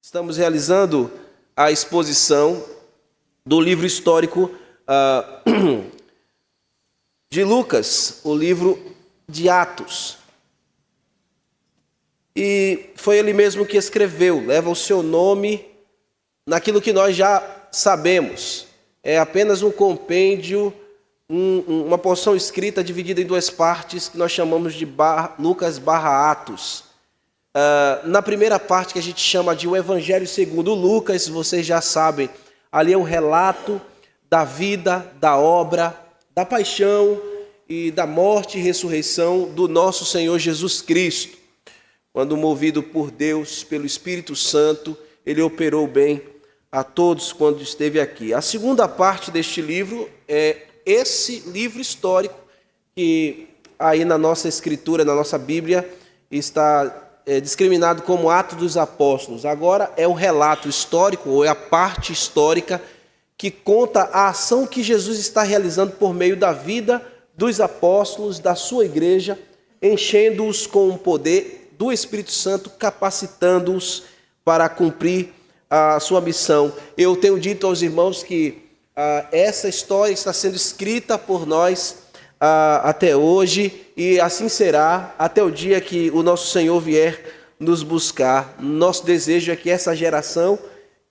Estamos realizando a exposição do livro histórico de Lucas, o livro de Atos. E foi ele mesmo que escreveu, leva o seu nome naquilo que nós já sabemos. É apenas um compêndio, uma porção escrita dividida em duas partes que nós chamamos de Lucas/Atos. Na primeira parte, que a gente chama de o Evangelho segundo Lucas, vocês já sabem, ali é um relato da vida, da obra, da paixão e da morte e ressurreição do nosso Senhor Jesus Cristo. Quando movido por Deus, pelo Espírito Santo, ele operou bem a todos quando esteve aqui. A segunda parte deste livro é esse livro histórico que aí na nossa escritura, na nossa Bíblia, está discriminado como Atos dos Apóstolos. Agora é o relato histórico, ou é a parte histórica que conta a ação que Jesus está realizando por meio da vida dos apóstolos, da sua igreja, enchendo-os com o poder do Espírito Santo, capacitando-os para cumprir a sua missão. Eu tenho dito aos irmãos que essa história está sendo escrita por nós até hoje, e assim será até o dia que o nosso Senhor vier nos buscar. Nosso desejo é que essa geração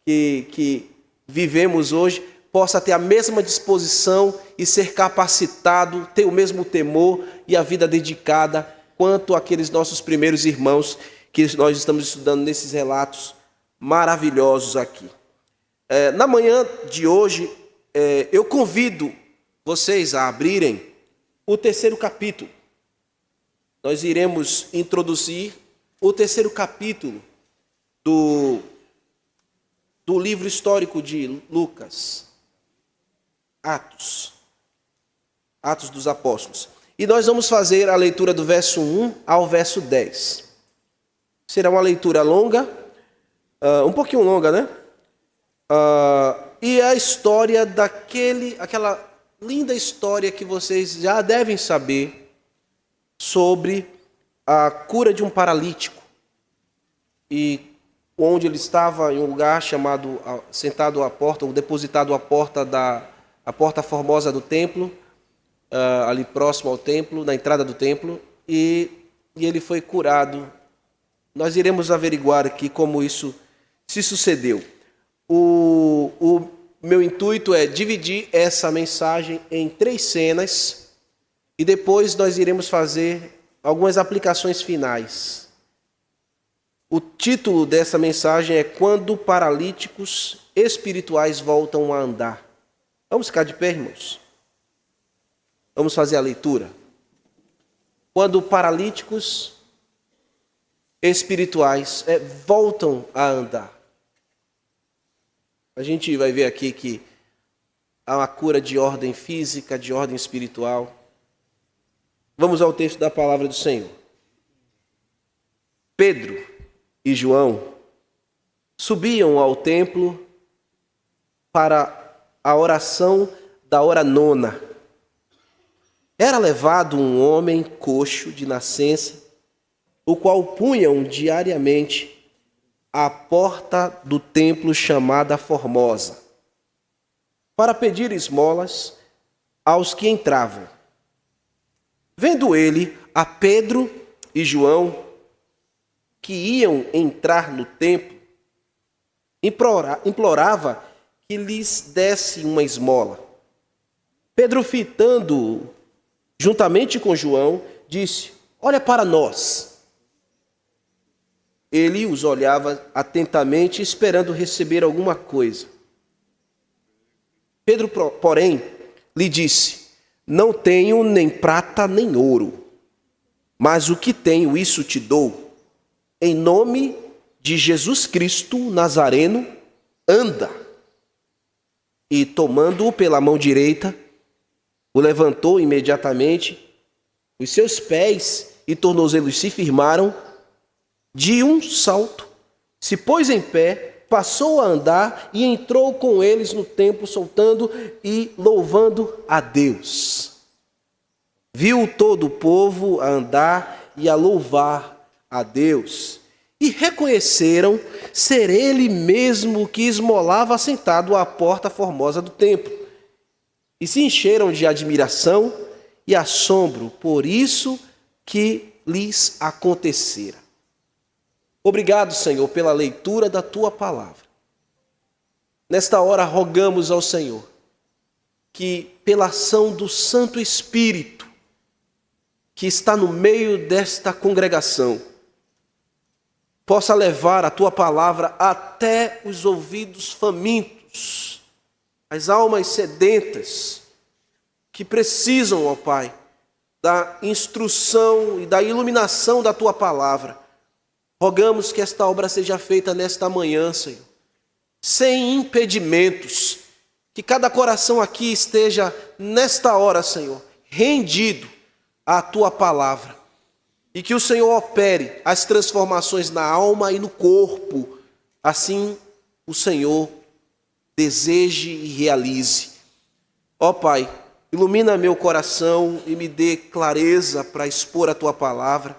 que vivemos hoje possa ter a mesma disposição e ser capacitado, ter o mesmo temor e a vida dedicada quanto aqueles nossos primeiros irmãos que nós estamos estudando nesses relatos maravilhosos aqui. Na manhã de hoje, eu convido vocês a abrirem o terceiro capítulo. Nós iremos introduzir o terceiro capítulo do livro histórico de Lucas, Atos dos Apóstolos. E nós vamos fazer a leitura do verso 1 ao verso 10. Será uma leitura longa, um pouquinho longa, né? E a história aquela linda história que vocês já devem saber sobre a cura de um paralítico, e onde ele estava em um lugar chamado, sentado à porta, ou depositado à porta a porta formosa do templo, ali próximo ao templo, na entrada do templo, e ele foi curado. Nós iremos averiguar aqui como isso se sucedeu. O meu intuito é dividir essa mensagem em 3 cenas e depois nós iremos fazer algumas aplicações finais. O título dessa mensagem é Quando Paralíticos Espirituais Voltam a Andar. Vamos ficar de pé, irmãos? Vamos fazer a leitura. Quando paralíticos espirituais voltam a andar. A gente vai ver aqui que há uma cura de ordem física, de ordem espiritual. Vamos ao texto da palavra do Senhor. Pedro e João subiam ao templo para a oração da hora nona. Era levado um homem coxo de nascença, o qual punham diariamente à porta do templo chamada Formosa, para pedir esmolas aos que entravam. Vendo ele a Pedro e João, que iam entrar no templo, implorava que lhes desse uma esmola. Pedro, fitando-o juntamente com João, disse: olha para nós. Ele os olhava atentamente, esperando receber alguma coisa. Pedro, porém, lhe disse: não tenho nem prata nem ouro, mas o que tenho, isso te dou. Em nome de Jesus Cristo Nazareno, anda. E tomando-o pela mão direita, o levantou imediatamente, os seus pés e tornozelos se firmaram. De um salto, se pôs em pé, passou a andar e entrou com eles no templo, soltando e louvando a Deus. Viu todo o povo a andar e a louvar a Deus, e reconheceram ser ele mesmo que esmolava assentado à porta formosa do templo. E se encheram de admiração e assombro por isso que lhes acontecera. Obrigado, Senhor, pela leitura da tua palavra. Nesta hora rogamos ao Senhor que, pela ação do Santo Espírito, que está no meio desta congregação, possa levar a tua palavra até os ouvidos famintos, as almas sedentas, que precisam, ó Pai, da instrução e da iluminação da tua palavra. Rogamos que esta obra seja feita nesta manhã, Senhor, sem impedimentos, que cada coração aqui esteja, nesta hora, Senhor, rendido à tua palavra, e que o Senhor opere as transformações na alma e no corpo, assim o Senhor deseje e realize. Ó Pai, ilumina meu coração e me dê clareza para expor a tua palavra,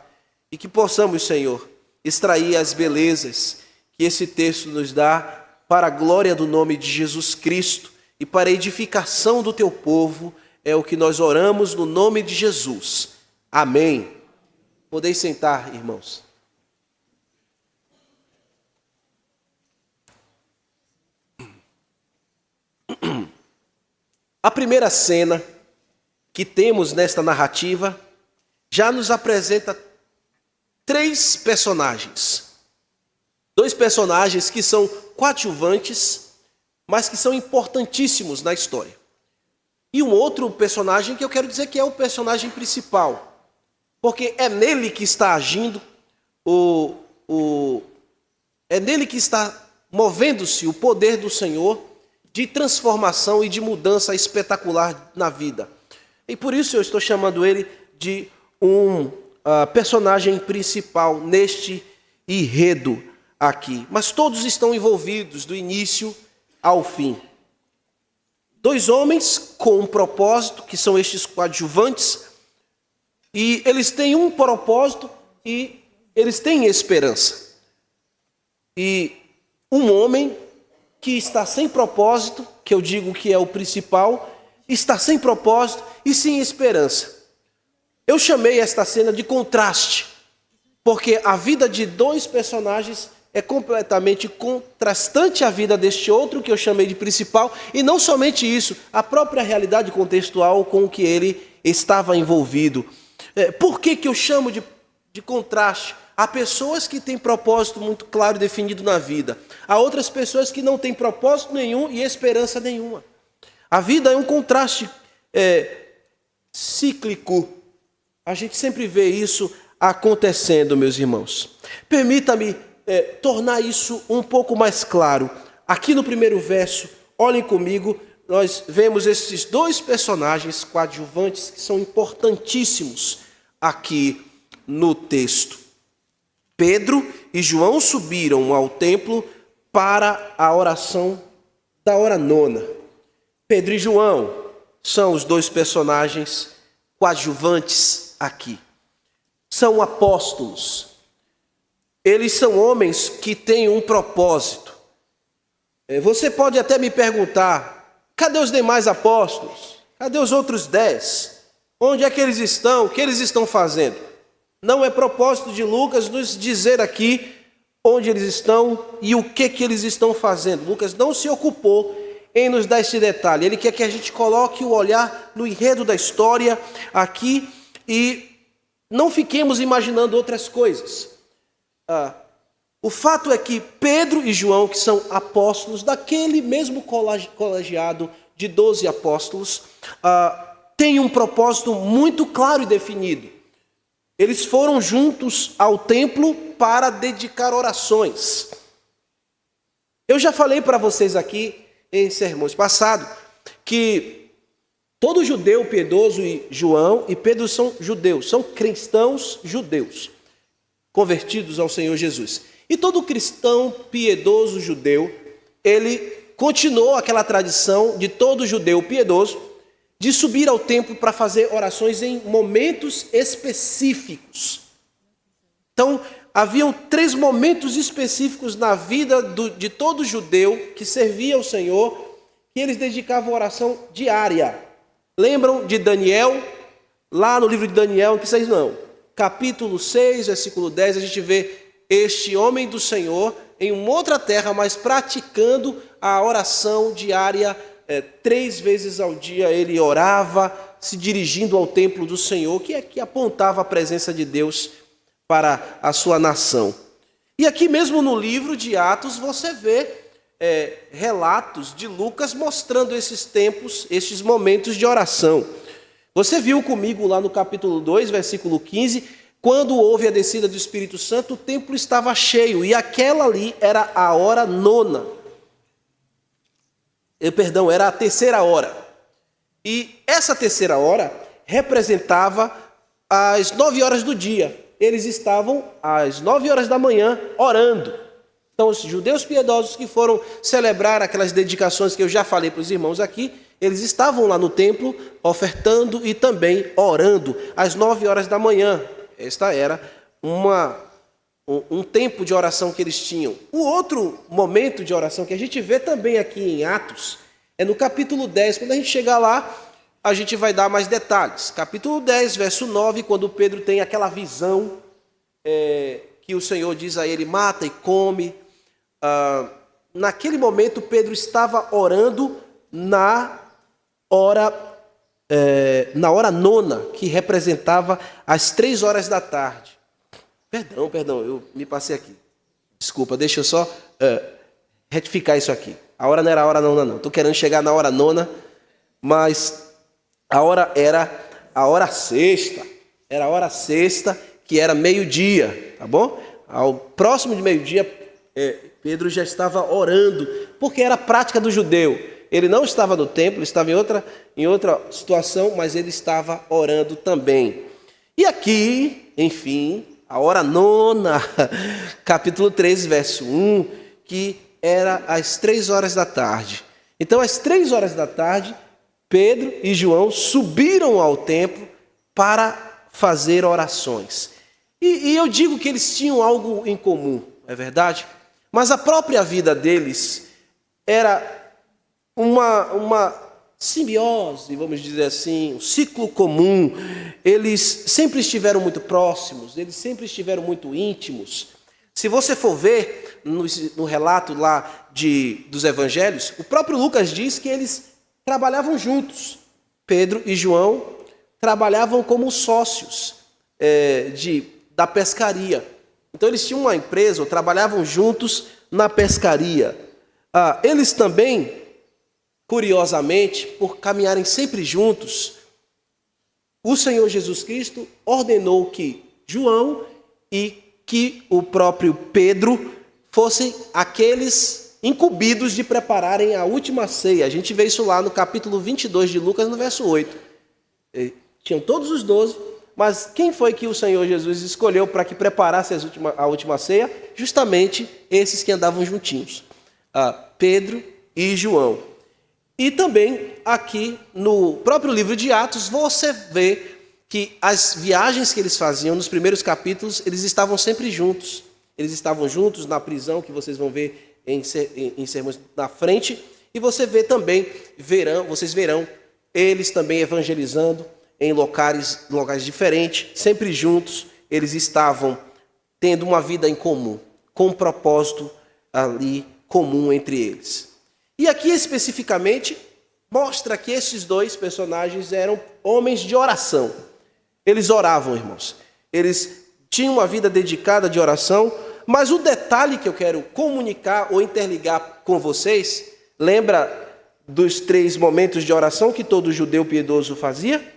e que possamos, Senhor, extrair as belezas que esse texto nos dá para a glória do nome de Jesus Cristo e para a edificação do teu povo. É o que nós oramos no nome de Jesus. Amém. Podeis sentar, irmãos. A primeira cena que temos nesta narrativa já nos apresenta 3 personagens. 2 personagens que são coadjuvantes, mas que são importantíssimos na história. E um outro personagem que eu quero dizer que é o personagem principal, porque é nele que está agindo, é nele que está movendo-se o poder do Senhor de transformação e de mudança espetacular na vida. E por isso eu estou chamando ele de um personagem principal neste enredo aqui. Mas todos estão envolvidos do início ao fim. 2 homens com um propósito, que são estes coadjuvantes, e eles têm um propósito e eles têm esperança. E um homem que está sem propósito, que eu digo que é o principal, está sem propósito e sem esperança. Eu chamei esta cena de contraste, porque a vida de 2 personagens é completamente contrastante à vida deste outro, que eu chamei de principal, e não somente isso, a própria realidade contextual com que ele estava envolvido. Por que eu chamo de contraste? Há pessoas que têm propósito muito claro e definido na vida. Há outras pessoas que não têm propósito nenhum e esperança nenhuma. A vida é um contraste cíclico. A gente sempre vê isso acontecendo, meus irmãos. Permita-me tornar isso um pouco mais claro. Aqui no primeiro verso, olhem comigo, nós vemos esses 2 personagens coadjuvantes que são importantíssimos aqui no texto. Pedro e João subiram ao templo para a oração da hora nona. Pedro e João são os 2 personagens coadjuvantes aqui. São apóstolos. Eles são homens que têm um propósito. Você pode até me perguntar, cadê os demais apóstolos? Cadê os outros 10? Onde é que eles estão? O que eles estão fazendo? Não é propósito de Lucas nos dizer aqui onde eles estão e o que eles estão fazendo. Lucas não se ocupou em nos dar esse detalhe. Ele quer que a gente coloque o olhar no enredo da história aqui e não fiquemos imaginando outras coisas. O fato é que Pedro e João, que são apóstolos daquele mesmo colegiado de 12 apóstolos, têm um propósito muito claro e definido. Eles foram juntos ao templo para dedicar orações. Eu já falei para vocês aqui em sermões passados que todo judeu piedoso, e João e Pedro são judeus, são cristãos judeus, convertidos ao Senhor Jesus. E todo cristão piedoso judeu, ele continuou aquela tradição de todo judeu piedoso de subir ao templo para fazer orações em momentos específicos. Então, haviam 3 momentos específicos na vida de todo judeu que servia ao Senhor, que eles dedicavam oração diária. Lembram de Daniel? Lá no livro de Daniel, que vocês não. Capítulo 6, versículo 10, a gente vê este homem do Senhor em uma outra terra, mas praticando a oração diária 3 vezes ao dia. Ele orava, se dirigindo ao templo do Senhor, que apontava a presença de Deus para a sua nação. E aqui mesmo no livro de Atos você vê relatos de Lucas mostrando esses tempos, estes momentos de oração. Você viu comigo lá no capítulo 2, versículo 15, quando houve a descida do Espírito Santo, o templo estava cheio, e aquela ali era a hora nona. Era a terceira hora. E essa terceira hora representava as 9 horas do dia. Eles estavam às 9 horas da manhã orando. Então, os judeus piedosos que foram celebrar aquelas dedicações que eu já falei para os irmãos aqui, eles estavam lá no templo ofertando e também orando às 9 horas da manhã. Esta era um tempo de oração que eles tinham. O outro momento de oração que a gente vê também aqui em Atos é no capítulo 10. Quando a gente chegar lá, a gente vai dar mais detalhes. Capítulo 10, verso 9, quando Pedro tem aquela visão que o Senhor diz a ele, mata e come. Naquele momento, Pedro estava orando na hora nona, que representava as 3 horas da tarde. Perdão, eu me passei aqui. Desculpa, deixa eu só retificar isso aqui. A hora não era a hora nona, não. Estou querendo chegar na hora nona, mas a hora era a hora sexta. Era a hora sexta, que era meio-dia, tá bom? Ao próximo de meio-dia, Pedro já estava orando, porque era a prática do judeu. Ele não estava no templo, ele estava em outra situação, mas ele estava orando também. E aqui, enfim, a hora nona, capítulo 13, verso 1, que era às 3 horas da tarde. Então, às 3 horas da tarde, Pedro e João subiram ao templo para fazer orações. E eu digo que eles tinham algo em comum, é verdade? Mas a própria vida deles era uma simbiose, vamos dizer assim, um ciclo comum. Eles sempre estiveram muito próximos, eles sempre estiveram muito íntimos. Se você for ver no relato lá dos evangelhos, o próprio Lucas diz que eles trabalhavam juntos. Pedro e João trabalhavam como sócios da pescaria. Então eles tinham uma empresa, ou trabalhavam juntos na pescaria. Eles também, curiosamente, por caminharem sempre juntos, o Senhor Jesus Cristo ordenou que João e que o próprio Pedro fossem aqueles incumbidos de prepararem a última ceia. A gente vê isso lá no capítulo 22 de Lucas, no verso 8. Tinham todos os 12, mas quem foi que o Senhor Jesus escolheu para que preparasse a última ceia? Justamente esses que andavam juntinhos, Pedro e João. E também aqui no próprio livro de Atos você vê que as viagens que eles faziam nos primeiros capítulos, eles estavam sempre juntos. Eles estavam juntos na prisão, que vocês vão ver em sermões na frente, e vocês verão eles também evangelizando em locais diferentes, sempre juntos. Eles estavam tendo uma vida em comum, com um propósito ali comum entre eles. E aqui especificamente mostra que esses 2 personagens eram homens de oração. Eles oravam, irmãos. Eles tinham uma vida dedicada de oração, mas o detalhe que eu quero comunicar ou interligar com vocês, lembra dos 3 momentos de oração que todo judeu piedoso fazia?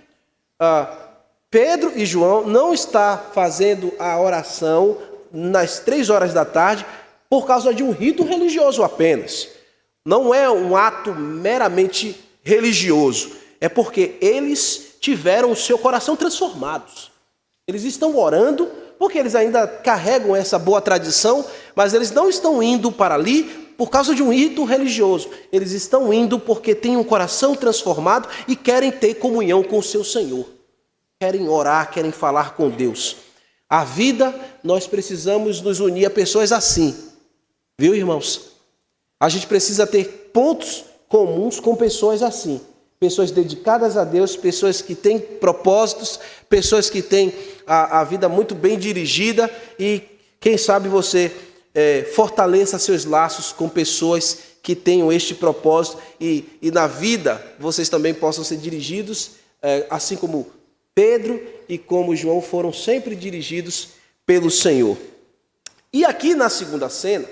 Pedro e João não estão fazendo a oração nas 3 horas da tarde por causa de um rito religioso apenas. Não é um ato meramente religioso, é porque eles tiveram o seu coração transformados. Eles estão orando porque eles ainda carregam essa boa tradição, mas eles não estão indo para ali por causa de um rito religioso. Eles estão indo porque têm um coração transformado e querem ter comunhão com o seu Senhor. Querem orar, querem falar com Deus. A vida, nós precisamos nos unir a pessoas assim. Viu, irmãos? A gente precisa ter pontos comuns com pessoas assim. Pessoas dedicadas a Deus, pessoas que têm propósitos, pessoas que têm a vida muito bem dirigida e, quem sabe, você fortaleça seus laços com pessoas que tenham este propósito e na vida vocês também possam ser dirigidos, assim como Pedro e como João foram sempre dirigidos pelo Senhor. E aqui na segunda cena,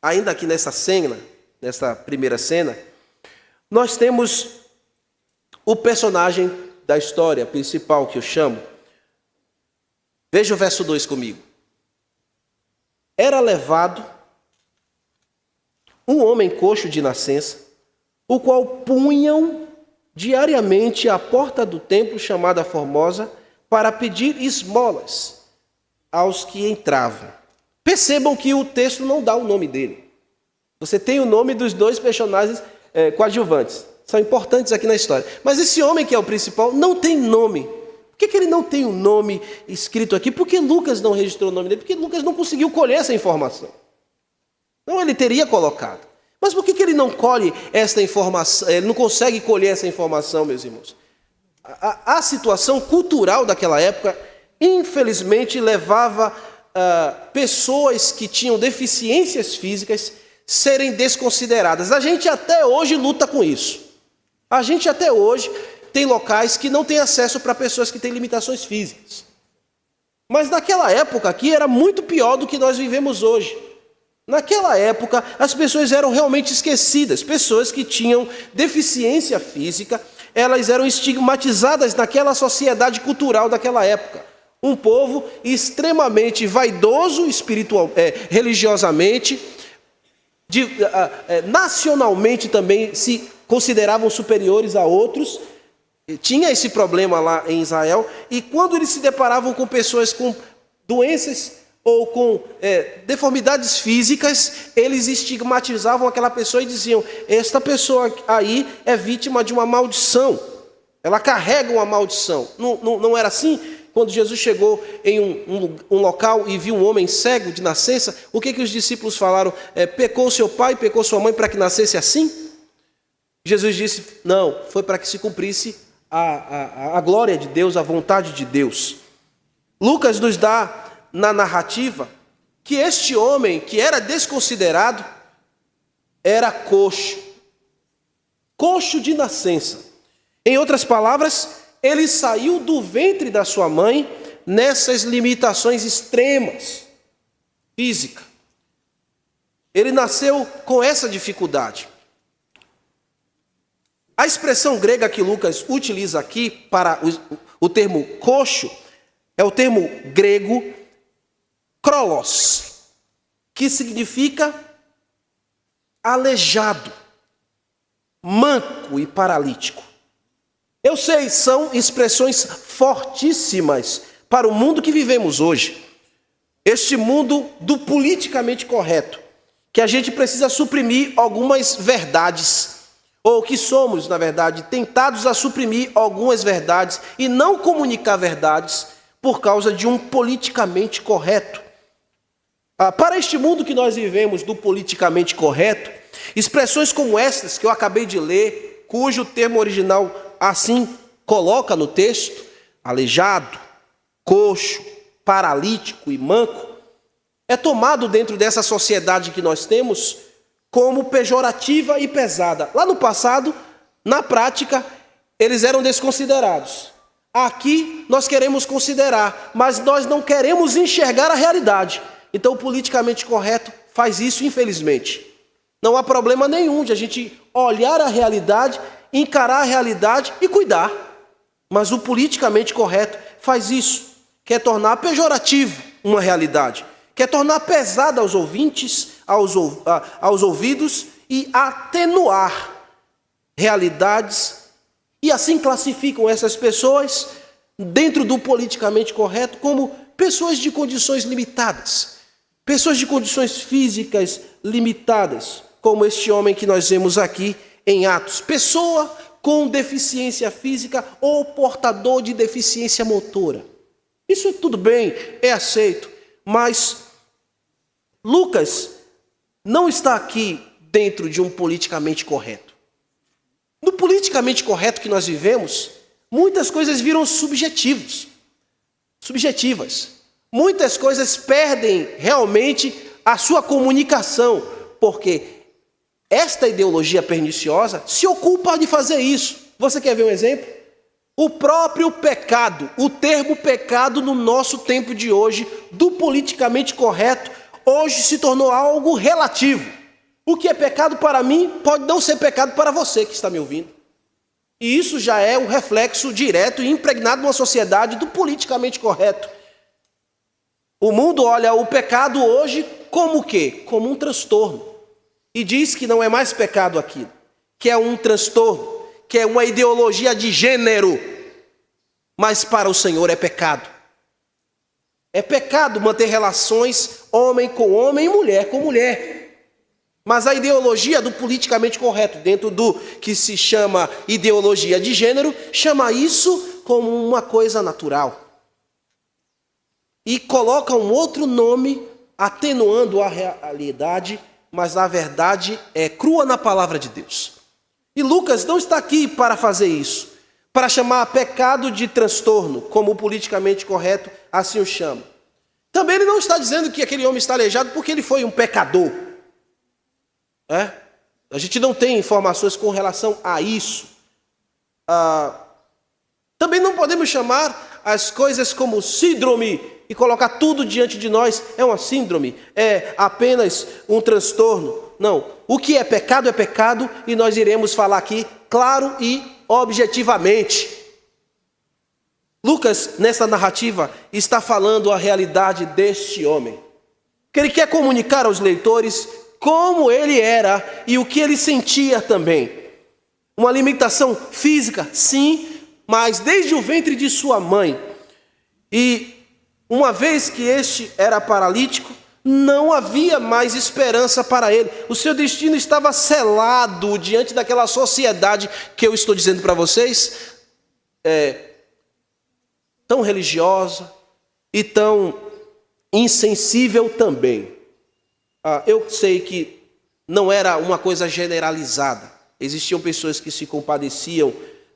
ainda aqui nessa primeira cena, nós temos o personagem da história principal que eu chamo. Veja o verso 2 comigo. Era levado um homem coxo de nascença, o qual punham diariamente à porta do templo chamada Formosa para pedir esmolas aos que entravam. Percebam que o texto não dá o nome dele. Você tem o nome dos dois personagens coadjuvantes. São importantes aqui na história. Mas esse homem que é o principal não tem nome. Por que ele não tem um nome escrito aqui? Por que Lucas não registrou o nome dele? Porque Lucas não conseguiu colher essa informação. Não, ele teria colocado. Mas por que ele não colhe esta informação? Ele não consegue colher essa informação, meus irmãos? A situação cultural daquela época, infelizmente, levava pessoas que tinham deficiências físicas serem desconsideradas. A gente até hoje luta com isso. A gente até hoje tem locais que não têm acesso para pessoas que têm limitações físicas. Mas naquela época aqui era muito pior do que nós vivemos hoje. Naquela época as pessoas eram realmente esquecidas. Pessoas que tinham deficiência física, elas eram estigmatizadas naquela sociedade cultural daquela época. Um povo extremamente vaidoso religiosamente, nacionalmente também se consideravam superiores a outros. Tinha esse problema lá em Israel, e quando eles se deparavam com pessoas com doenças ou com deformidades físicas, eles estigmatizavam aquela pessoa e diziam: esta pessoa aí é vítima de uma maldição, ela carrega uma maldição. Não era assim? Quando Jesus chegou em um local e viu um homem cego de nascença, o que os discípulos falaram? Pecou seu pai, pecou sua mãe para que nascesse assim? Jesus disse: não, foi para que se cumprisse a glória de Deus, a vontade de Deus. Lucas nos dá na narrativa que este homem, que era desconsiderado, era coxo de nascença. Em outras palavras, ele saiu do ventre da sua mãe nessas limitações extremas físicas. Ele nasceu com essa dificuldade. A expressão grega que Lucas utiliza aqui para o termo coxo é o termo grego krolos, que significa aleijado, manco e paralítico. Eu sei, são expressões fortíssimas para o mundo que vivemos hoje. Este mundo do politicamente correto, que a gente precisa suprimir algumas verdades, ou que somos, na verdade, tentados a suprimir algumas verdades e não comunicar verdades por causa de um politicamente correto. Para este mundo que nós vivemos do politicamente correto, expressões como estas que eu acabei de ler, cujo termo original assim coloca no texto, aleijado, coxo, paralítico e manco, é tomado dentro dessa sociedade que nós temos como pejorativa e pesada. Lá no passado, na prática, eles eram desconsiderados. Aqui nós queremos considerar, mas nós não queremos enxergar a realidade. Então o politicamente correto faz isso, infelizmente. Não há problema nenhum de a gente olhar a realidade, encarar a realidade e cuidar. Mas o politicamente correto faz isso. Quer tornar pejorativo uma realidade. Quer tornar pesada aos ouvintes, aos ouvidos e atenuar realidades. E assim classificam essas pessoas, dentro do politicamente correto, como pessoas de condições limitadas. Pessoas de condições físicas limitadas, como este homem que nós vemos aqui em Atos. Pessoa com deficiência física ou portador de deficiência motora. Isso tudo bem, é aceito. Mas Lucas não está aqui dentro de um politicamente correto. No politicamente correto que nós vivemos, muitas coisas viram subjetivas. Muitas coisas perdem realmente a sua comunicação, porque esta ideologia perniciosa se ocupa de fazer isso. Você quer ver um exemplo? O próprio pecado, o termo pecado no nosso tempo de hoje, do politicamente correto, hoje se tornou algo relativo. O que é pecado para mim pode não ser pecado para você que está me ouvindo. E isso já é um reflexo direto e impregnado numa sociedade do politicamente correto. O mundo olha o pecado hoje como o quê? Como um transtorno. E diz que não é mais pecado aquilo, que é um transtorno, que é uma ideologia de gênero. Mas para o Senhor é pecado. É pecado manter relações homem com homem e mulher com mulher. Mas a ideologia do politicamente correto, dentro do que se chama ideologia de gênero, chama isso como uma coisa natural. E coloca um outro nome, atenuando a realidade, mas na verdade é crua na palavra de Deus. E Lucas não está aqui para fazer isso, para chamar pecado de transtorno, como o politicamente correto assim o chama. Também ele não está dizendo que aquele homem está aleijado porque ele foi um pecador. A gente não tem informações com relação a isso. Também não podemos chamar as coisas como síndrome e colocar tudo diante de nós. É uma síndrome, é apenas um transtorno. Não, o que é pecado e nós iremos falar aqui claro e objetivamente. Lucas, nessa narrativa, está falando a realidade deste homem, que ele quer comunicar aos leitores como ele era e o que ele sentia também. Uma limitação física, sim, mas desde o ventre de sua mãe. E uma vez que este era paralítico, não havia mais esperança para ele. O seu destino estava selado diante daquela sociedade que eu estou dizendo para vocês, tão religiosa e tão insensível também. Eu sei que não era uma coisa generalizada. Existiam pessoas que se compadeciam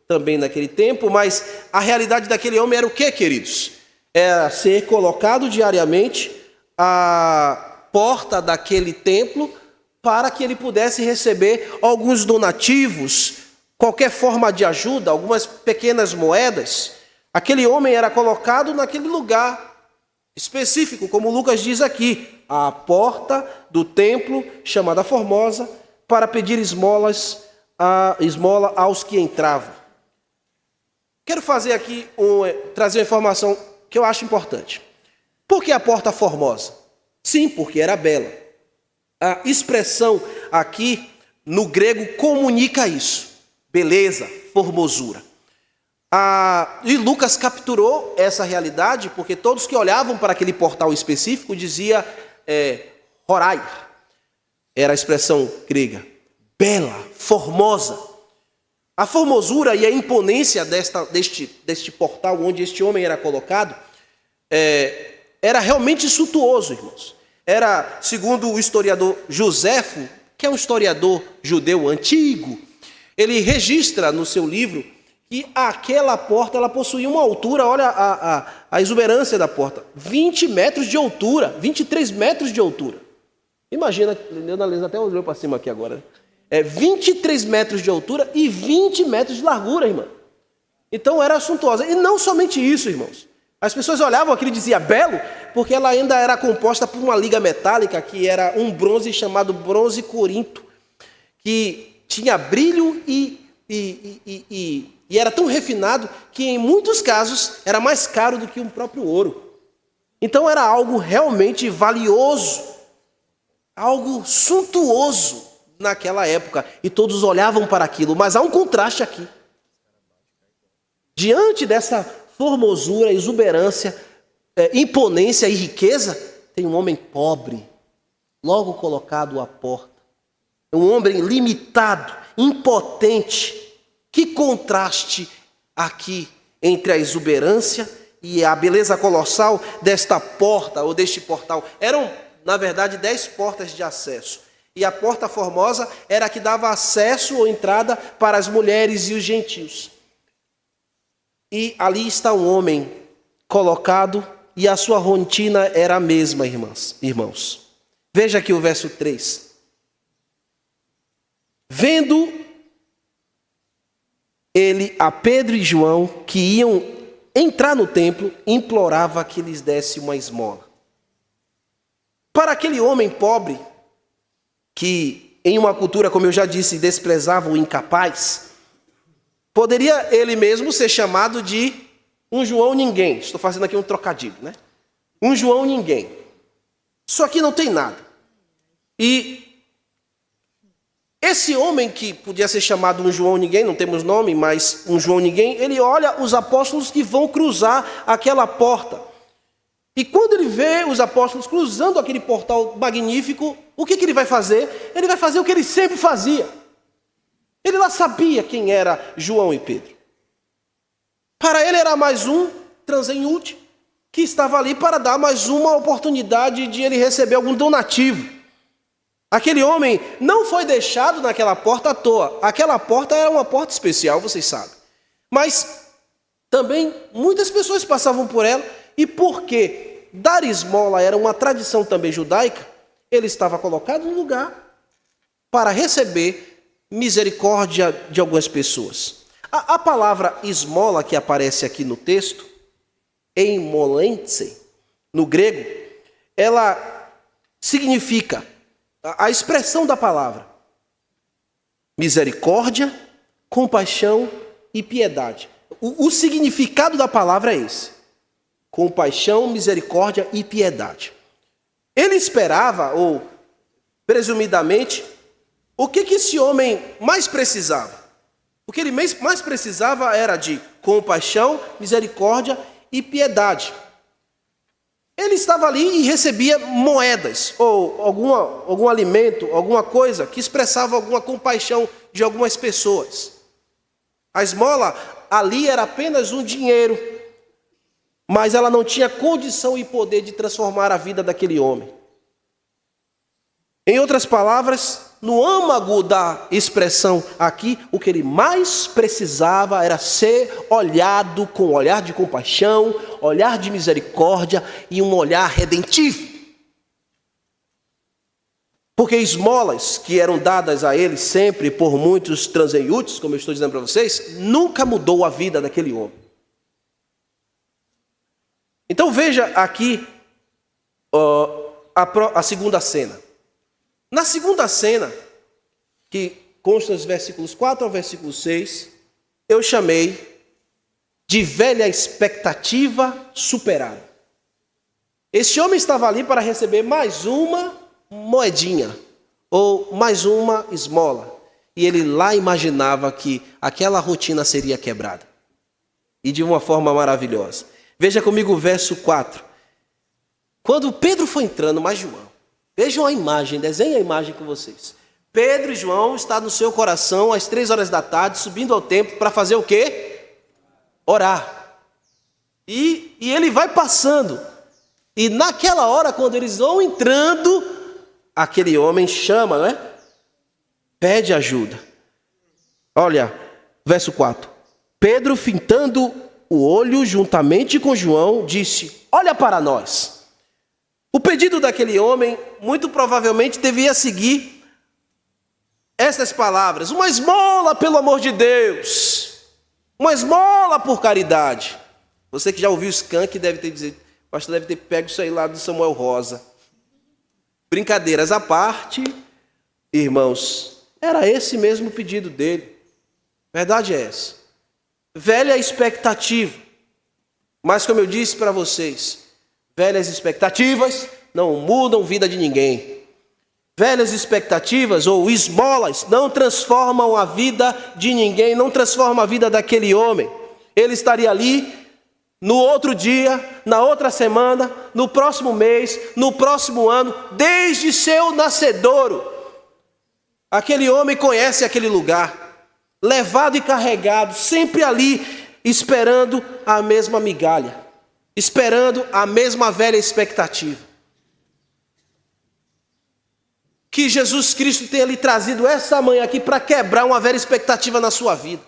também naquele tempo, mas a realidade daquele homem era o quê, queridos? Era ser colocado diariamente à porta daquele templo para que ele pudesse receber alguns donativos, qualquer forma de ajuda, algumas pequenas moedas. Aquele homem era colocado naquele lugar específico, como Lucas diz aqui, à porta do templo, chamada Formosa, para pedir esmola aos que entravam. Quero fazer aqui, trazer uma informação que eu acho importante. Por que a porta formosa? Sim, porque era bela. A expressão aqui no grego comunica isso. Beleza, formosura. E Lucas capturou essa realidade porque todos que olhavam para aquele portal específico dizia horai. Era a expressão grega. Bela, formosa. A formosura e a imponência deste portal onde este homem era colocado era realmente suntuoso, irmãos. Era, segundo o historiador Joséfo, que é um historiador judeu antigo, ele registra no seu livro que aquela porta ela possuía uma altura, olha a exuberância da porta, 20 metros de altura, 23 metros de altura. Imagina, Leona Lisa até olhou para cima aqui agora. 23 metros de altura e 20 metros de largura, irmão. Então era suntuosa. E não somente isso, irmãos. As pessoas olhavam aquilo e diziam belo, porque ela ainda era composta por uma liga metálica, que era um bronze chamado bronze corinto, que tinha brilho e era tão refinado que em muitos casos era mais caro do que o próprio ouro. Então era algo realmente valioso, algo suntuoso naquela época, e todos olhavam para aquilo, mas há um contraste aqui. Diante dessa formosura, exuberância, imponência e riqueza, tem um homem pobre, logo colocado à porta. Um homem limitado, impotente. Que contraste aqui entre a exuberância e a beleza colossal desta porta ou deste portal. Eram, na verdade, 10 portas de acesso. E a porta formosa era a que dava acesso ou entrada para as mulheres e os gentios. E ali está um homem colocado e a sua rotina era a mesma, irmãos. Veja aqui o verso 3. Vendo ele a Pedro e João que iam entrar no templo, implorava que lhes desse uma esmola. Para aquele homem pobre, que em uma cultura, como eu já disse, desprezava o incapaz, poderia ele mesmo ser chamado de um João ninguém. Estou fazendo aqui um trocadilho, né? Um João ninguém. Só que não tem nada. E esse homem que podia ser chamado um João ninguém, não temos nome, mas um João ninguém, ele olha os apóstolos que vão cruzar aquela porta. E quando ele vê os apóstolos cruzando aquele portal magnífico, o que ele vai fazer? Ele vai fazer o que ele sempre fazia. Ele lá sabia quem era João e Pedro. Para ele era mais um transeunte que estava ali para dar mais uma oportunidade de ele receber algum donativo. Aquele homem não foi deixado naquela porta à toa. Aquela porta era uma porta especial, vocês sabem. Mas também muitas pessoas passavam por ela. E porque dar esmola era uma tradição também judaica, ele estava colocado no lugar para receber misericórdia de algumas pessoas. A palavra esmola que aparece aqui no texto, eimolense, no grego, ela significa, a expressão da palavra, misericórdia, compaixão e piedade. O significado da palavra é esse: compaixão, misericórdia e piedade. Ele esperava, ou presumidamente, o que esse homem mais precisava? O que ele mais precisava era de compaixão, misericórdia e piedade. Ele estava ali e recebia moedas, ou algum alimento, alguma coisa que expressava alguma compaixão de algumas pessoas. A esmola ali era apenas um dinheiro, mas ela não tinha condição e poder de transformar a vida daquele homem. Em outras palavras, no âmago da expressão aqui, o que ele mais precisava era ser olhado com um olhar de compaixão, olhar de misericórdia e um olhar redentivo. Porque esmolas que eram dadas a ele sempre por muitos transeuntes, como eu estou dizendo para vocês, nunca mudou a vida daquele homem. Então veja aqui a segunda cena. Na segunda cena, que consta dos versículos 4 ao versículo 6, eu chamei de velha expectativa superada. Este homem estava ali para receber mais uma moedinha, ou mais uma esmola. E ele lá imaginava que aquela rotina seria quebrada. E de uma forma maravilhosa. Veja comigo o verso 4. Quando Pedro foi entrando, mais João. Vejam a imagem, desenhem a imagem com vocês. Pedro e João estão no seu coração às 3 horas da tarde, subindo ao templo para fazer o quê? Orar. E ele vai passando. E naquela hora, quando eles vão entrando, aquele homem chama, não é? Pede ajuda. Olha, verso 4. Pedro, fitando o olho juntamente com João, disse: olha para nós. O pedido daquele homem, muito provavelmente, devia seguir essas palavras: uma esmola pelo amor de Deus, uma esmola por caridade. Você que já ouviu o Skank deve ter dizer, o pastor deve ter pego isso aí lá do Samuel Rosa. Brincadeiras à parte, irmãos, era esse mesmo o pedido dele. Verdade é essa. Velha expectativa. Mas como eu disse para vocês, velhas expectativas não mudam a vida de ninguém. Velhas expectativas ou esmolas não transformam a vida de ninguém, não transformam a vida daquele homem. Ele estaria ali no outro dia, na outra semana, no próximo mês, no próximo ano, desde seu nascedouro. Aquele homem conhece aquele lugar, levado e carregado, sempre ali, esperando a mesma migalha. esperando a mesma velha expectativa. Que Jesus Cristo tenha lhe trazido essa manhã aqui para quebrar uma velha expectativa na sua vida.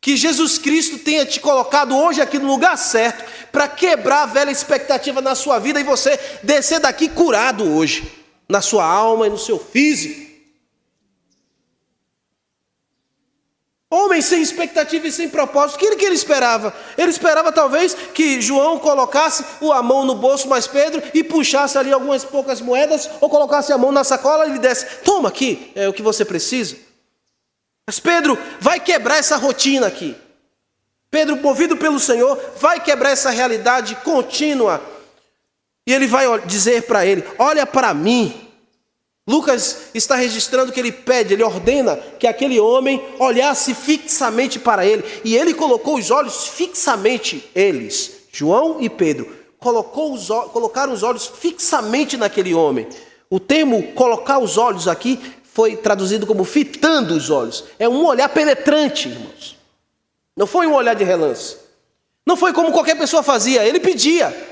Que Jesus Cristo tenha te colocado hoje aqui no lugar certo para quebrar a velha expectativa na sua vida e você descer daqui curado hoje, na sua alma e no seu físico. Homem sem expectativa e sem propósito, o que ele esperava? Ele esperava talvez que João colocasse a mão no bolso mais Pedro e puxasse ali algumas poucas moedas, ou colocasse a mão na sacola e lhe desse: toma aqui, é o que você precisa. Mas Pedro vai quebrar essa rotina aqui. Pedro, movido pelo Senhor, vai quebrar essa realidade contínua. E ele vai dizer para ele: olha para mim. Lucas está registrando que ele pede, ele ordena que aquele homem olhasse fixamente para ele. E ele colocou os olhos fixamente, eles, João e Pedro, colocaram os olhos fixamente naquele homem. O termo colocar os olhos aqui foi traduzido como fitando os olhos. É um olhar penetrante, irmãos. Não foi um olhar de relance. Não foi como qualquer pessoa fazia, ele pedia.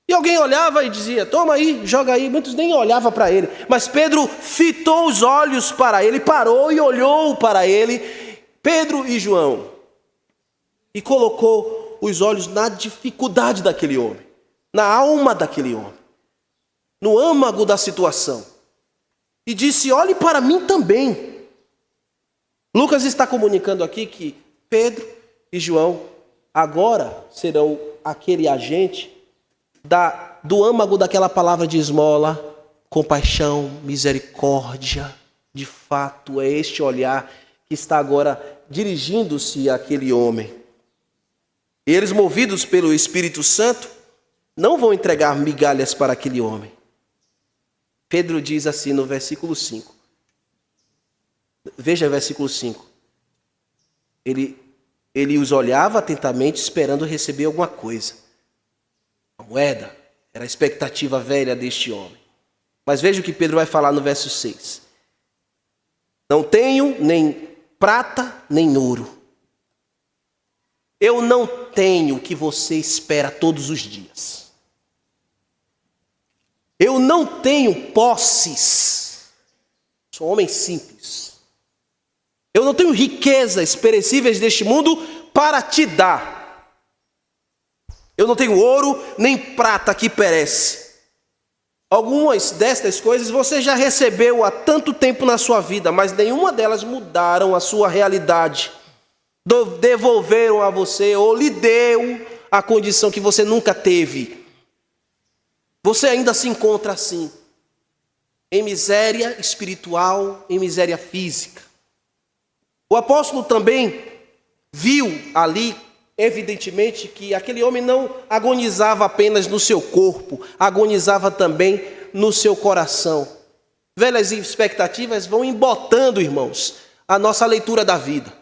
E alguém olhava e dizia: toma aí, joga aí. Muitos nem olhavam para ele. Mas Pedro fitou os olhos para ele, parou e olhou para ele, Pedro e João, e colocou os olhos na dificuldade daquele homem, na alma daquele homem, no âmago da situação. E disse: olhe para mim também. Lucas está comunicando aqui que Pedro e João agora serão aquele agente do âmago daquela palavra de esmola, compaixão, misericórdia. De fato, é este olhar que está agora dirigindo-se àquele homem. E eles, movidos pelo Espírito Santo, não vão entregar migalhas para aquele homem. Pedro diz assim no versículo 5. Veja o versículo 5. Ele os olhava atentamente, esperando receber alguma coisa. A moeda era a expectativa velha deste homem. Mas veja o que Pedro vai falar no verso 6. Não tenho nem prata nem ouro. Eu não tenho o que você espera todos os dias. Eu não tenho posses. Sou um homem simples. Eu não tenho riquezas perecíveis deste mundo para te dar. Eu não tenho ouro nem prata que perece. Algumas destas coisas você já recebeu há tanto tempo na sua vida, mas nenhuma delas mudaram a sua realidade. Devolveram a você ou lhe deu a condição que você nunca teve. Você ainda se encontra assim, em miséria espiritual, em miséria física. O apóstolo também viu ali, evidentemente, que aquele homem não agonizava apenas no seu corpo, agonizava também no seu coração. Velhas expectativas vão embotando, irmãos, a nossa leitura da vida.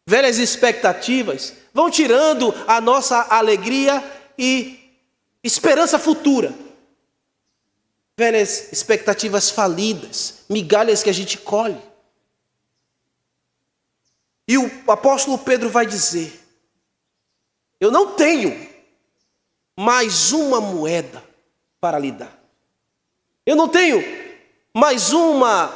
Velhas expectativas vão tirando a nossa alegria e esperança futura. Velhas expectativas falidas, migalhas que a gente colhe. E o apóstolo Pedro vai dizer: eu não tenho mais uma moeda para lhe dar. Eu não tenho mais uma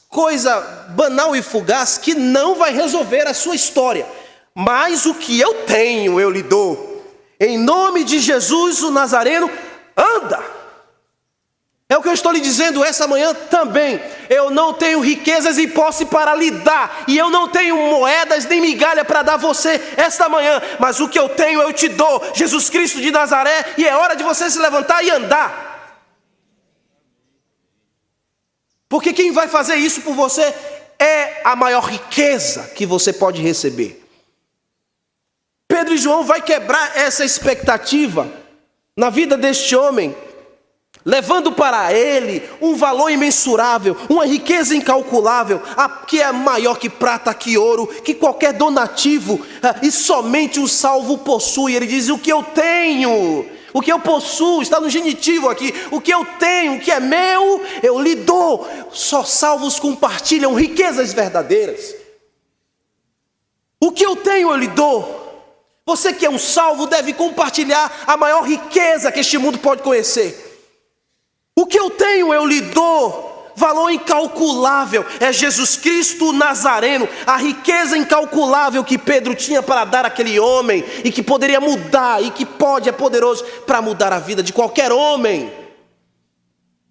coisa banal e fugaz que não vai resolver a sua história. Mas o que eu tenho eu lhe dou. Em nome de Jesus o Nazareno, anda! É o que eu estou lhe dizendo essa manhã também. Eu não tenho riquezas e posse para lhe dar. E eu não tenho moedas nem migalha para dar a você esta manhã. Mas o que eu tenho eu te dou. Jesus Cristo de Nazaré. E é hora de você se levantar e andar. Porque quem vai fazer isso por você é a maior riqueza que você pode receber. Pedro e João vai quebrar essa expectativa na vida deste homem, levando para ele um valor imensurável, uma riqueza incalculável, que é maior que prata, que ouro, que qualquer donativo, e somente o salvo possui. Ele diz: o que eu tenho, o que eu possuo, está no genitivo aqui, o que eu tenho, o que é meu, eu lhe dou. Só salvos compartilham riquezas verdadeiras. O que eu tenho eu lhe dou. Você que é um salvo deve compartilhar a maior riqueza que este mundo pode conhecer. O que eu tenho eu lhe dou, valor incalculável, é Jesus Cristo Nazareno, a riqueza incalculável que Pedro tinha para dar àquele homem, e que poderia mudar, e que é poderoso para mudar a vida de qualquer homem,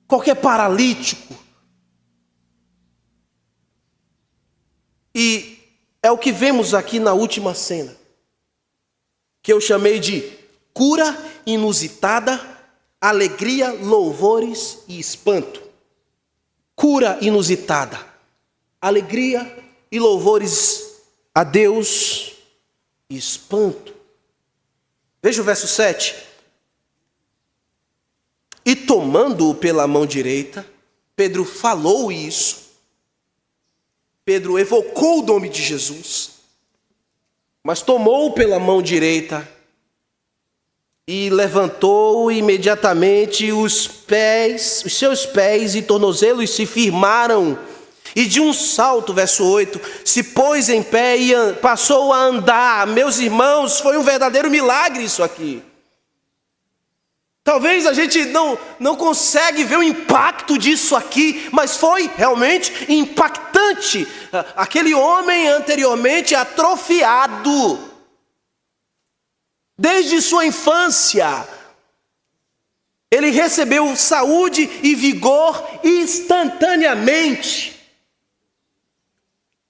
qualquer paralítico. E é o que vemos aqui na última cena, que eu chamei de cura inusitada, alegria, louvores e espanto. Cura inusitada, alegria e louvores a Deus e espanto. Veja o verso 7. E tomando-o pela mão direita, Pedro falou isso. Pedro evocou o nome de Jesus, mas tomou-o pela mão direita e levantou imediatamente os seus pés e tornozelos se firmaram. E de um salto, verso 8, se pôs em pé e passou a andar. Meus irmãos, foi um verdadeiro milagre isso aqui. Talvez a gente não consegue ver o impacto disso aqui, mas foi realmente impactante. Aquele homem anteriormente atrofiado, desde sua infância, ele recebeu saúde e vigor instantaneamente.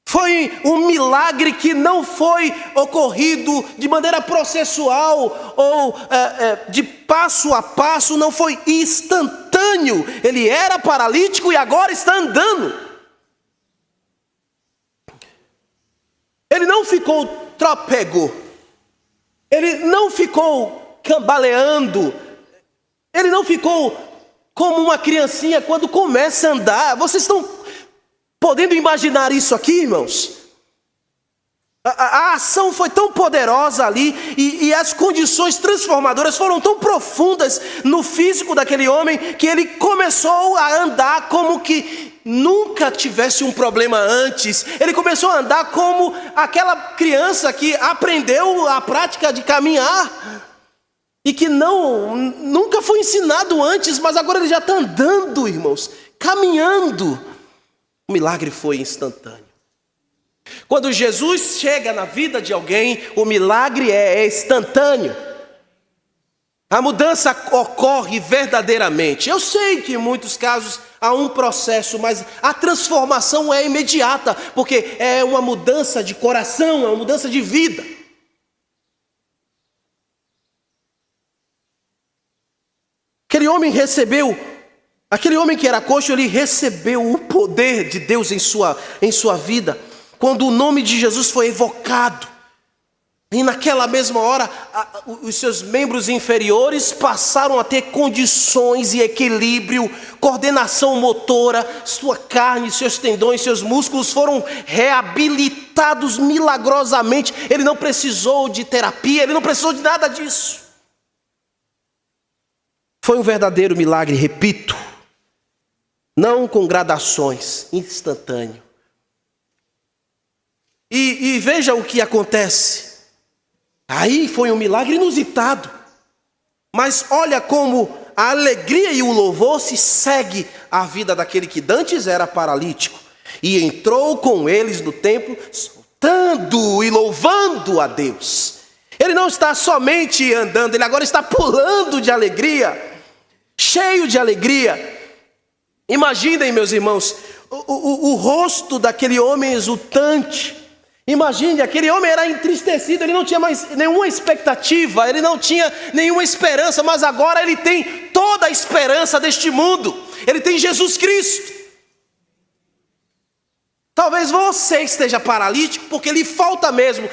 Foi um milagre que não foi ocorrido de maneira processual ou de passo a passo, não foi instantâneo. Ele era paralítico e agora está andando. Ele não ficou trôpego, ele não ficou cambaleando, ele não ficou como uma criancinha quando começa a andar. Vocês estão podendo imaginar isso aqui, irmãos? A ação foi tão poderosa ali, e as condições transformadoras foram tão profundas no físico daquele homem, que ele começou a andar como que nunca tivesse um problema antes. Ele começou a andar como aquela criança que aprendeu a prática de caminhar, e que nunca foi ensinado antes, mas agora ele já está andando, irmãos, caminhando. O milagre foi instantâneo. Quando Jesus chega na vida de alguém, o milagre é instantâneo. A mudança ocorre verdadeiramente. Eu sei que em muitos casos há um processo, mas a transformação é imediata, porque é uma mudança de coração, é uma mudança de vida. Aquele homem que era coxo, ele recebeu o poder de Deus em sua vida, quando o nome de Jesus foi evocado. E naquela mesma hora, os seus membros inferiores passaram a ter condições e equilíbrio, coordenação motora, sua carne, seus tendões, seus músculos foram reabilitados milagrosamente. Ele não precisou de terapia, ele não precisou de nada disso. Foi um verdadeiro milagre, repito. Não com gradações, instantâneo. E veja o que acontece. Aí foi um milagre inusitado. Mas olha como a alegria e o louvor se segue à vida daquele que dantes era paralítico. E entrou com eles no templo, saltando e louvando a Deus. Ele não está somente andando, ele agora está pulando de alegria, cheio de alegria. Imaginem, meus irmãos, o rosto daquele homem exultante. Imagine, aquele homem era entristecido, ele não tinha mais nenhuma expectativa, ele não tinha nenhuma esperança, mas agora ele tem toda a esperança deste mundo. Ele tem Jesus Cristo. Talvez você esteja paralítico porque lhe falta mesmo,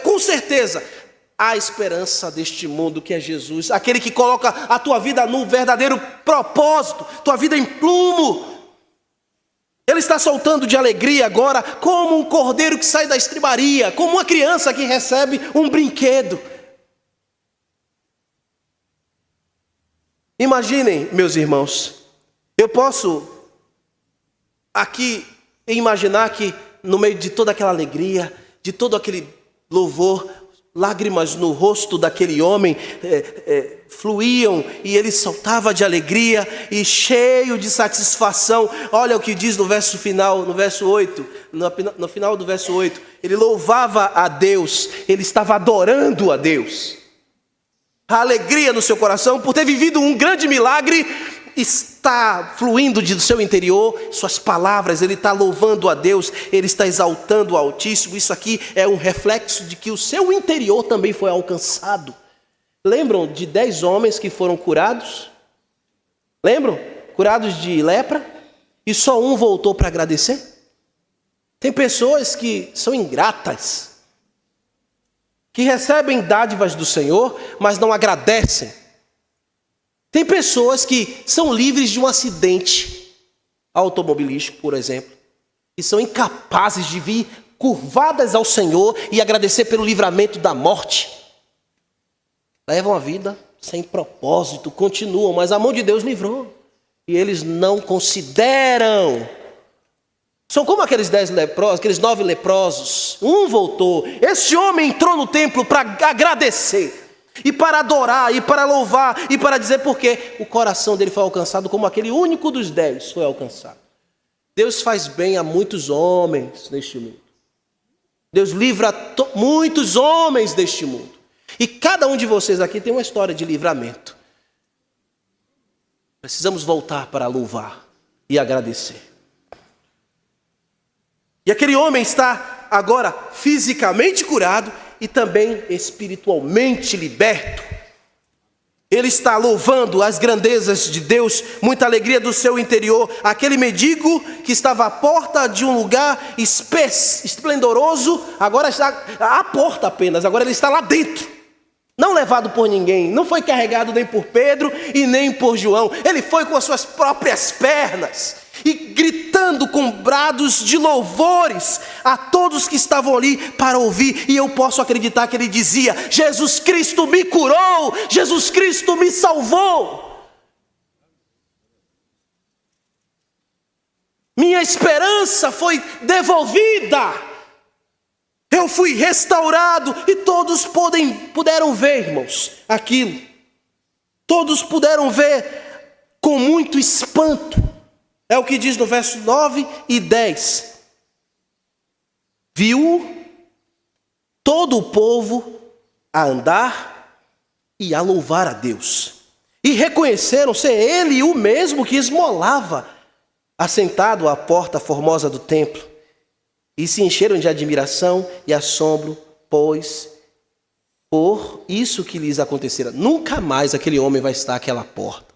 com certeza, a esperança deste mundo, que é Jesus, aquele que coloca a tua vida num verdadeiro propósito, tua vida em plumo. Ele está soltando de alegria agora, como um cordeiro que sai da estribaria, como uma criança que recebe um brinquedo. Imaginem, meus irmãos, eu posso aqui imaginar que no meio de toda aquela alegria, de todo aquele louvor, lágrimas no rosto daquele homem fluíam e ele saltava de alegria e cheio de satisfação. Olha o que diz no verso final, no verso 8, no final do verso 8. Ele louvava a Deus, ele estava adorando a Deus. A alegria no seu coração por ter vivido um grande milagre está fluindo do seu interior, suas palavras, ele está louvando a Deus, ele está exaltando o Altíssimo. Isso aqui é um reflexo de que o seu interior também foi alcançado. Lembram de 10 homens que foram curados? Lembram? Curados de lepra? E só um voltou para agradecer? Tem pessoas que são ingratas, que recebem dádivas do Senhor, mas não agradecem. Tem pessoas que são livres de um acidente automobilístico, por exemplo, e são incapazes de vir curvadas ao Senhor e agradecer pelo livramento da morte. Levam a vida sem propósito, continuam, mas a mão de Deus livrou. E eles não consideram. São como aqueles 10 leprosos, aqueles 9 leprosos. Um voltou. Esse homem entrou no templo para agradecer. E para adorar, e para louvar, e para dizer porque o coração dele foi alcançado como aquele único dos 10 foi alcançado. Deus faz bem a muitos homens neste mundo. Deus livra muitos homens deste mundo. E cada um de vocês aqui tem uma história de livramento. Precisamos voltar para louvar e agradecer. E aquele homem está agora fisicamente curado e também espiritualmente liberto. Ele está louvando as grandezas de Deus, muita alegria do seu interior. Aquele mendigo que estava à porta de um lugar esplendoroso, agora está à porta apenas, agora ele está lá dentro. Não levado por ninguém, não foi carregado nem por Pedro e nem por João. Ele foi com as suas próprias pernas e gritando com brados de louvores a todos que estavam ali para ouvir. E eu posso acreditar que ele dizia: Jesus Cristo me curou, Jesus Cristo me salvou. Minha esperança foi devolvida. Eu fui restaurado. E todos puderam ver, irmãos, aquilo. Todos puderam ver com muito espanto. É o que diz no verso 9 e 10. Viu todo o povo a andar e a louvar a Deus. E reconheceram ser ele o mesmo que esmolava, assentado à porta formosa do templo. E se encheram de admiração e assombro, pois por isso que lhes acontecera. Nunca mais aquele homem vai estar àquela porta.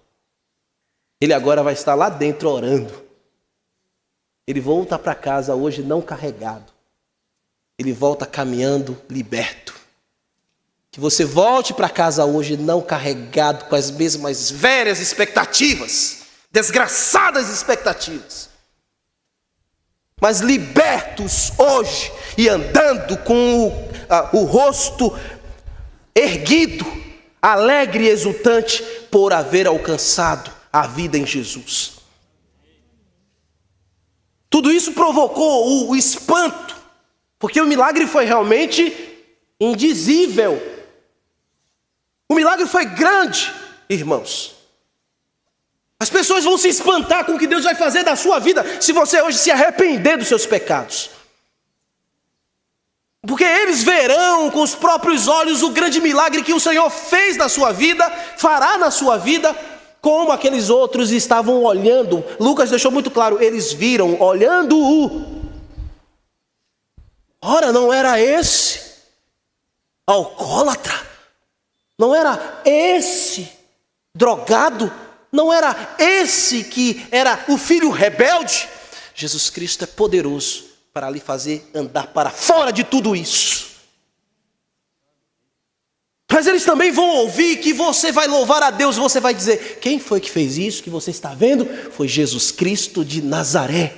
Ele agora vai estar lá dentro orando. Ele volta para casa hoje não carregado. Ele volta caminhando liberto. Que você volte para casa hoje não carregado com as mesmas velhas expectativas, desgraçadas expectativas, mas libertos hoje e andando com o rosto erguido, alegre e exultante por haver alcançado a vida em Jesus. Tudo isso provocou o espanto, porque o milagre foi realmente indizível. O milagre foi grande, irmãos. As pessoas vão se espantar com o que Deus vai fazer da sua vida se você hoje se arrepender dos seus pecados. Porque eles verão com os próprios olhos o grande milagre que o Senhor fez na sua vida, fará na sua vida, como aqueles outros estavam olhando. Lucas deixou muito claro, eles viram, olhando-o. Ora, não era esse alcoólatra? Não era esse drogado? Não era esse que era o filho rebelde? Jesus Cristo é poderoso para lhe fazer andar para fora de tudo isso. Mas eles também vão ouvir que você vai louvar a Deus. Você vai dizer: quem foi que fez isso que você está vendo? Foi Jesus Cristo de Nazaré.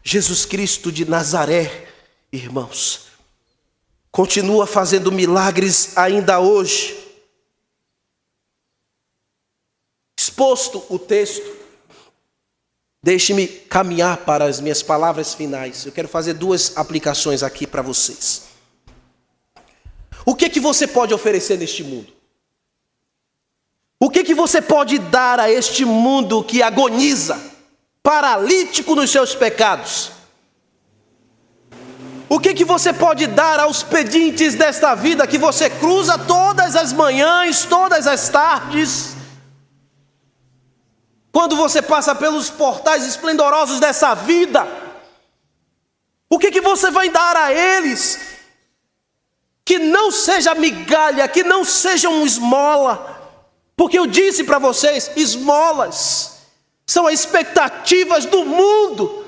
Jesus Cristo de Nazaré, irmãos, continua fazendo milagres ainda hoje. Exposto o texto, deixe-me caminhar para as minhas palavras finais. Eu quero fazer 2 aplicações aqui para vocês. O que você pode oferecer neste mundo? O que você pode dar a este mundo que agoniza, paralítico nos seus pecados? O que você pode dar aos pedintes desta vida que você cruza todas as manhãs, todas as tardes? Quando você passa pelos portais esplendorosos dessa vida, o que você vai dar a eles? Que não seja migalha, que não seja um esmola. Porque eu disse para vocês, esmolas são as expectativas do mundo.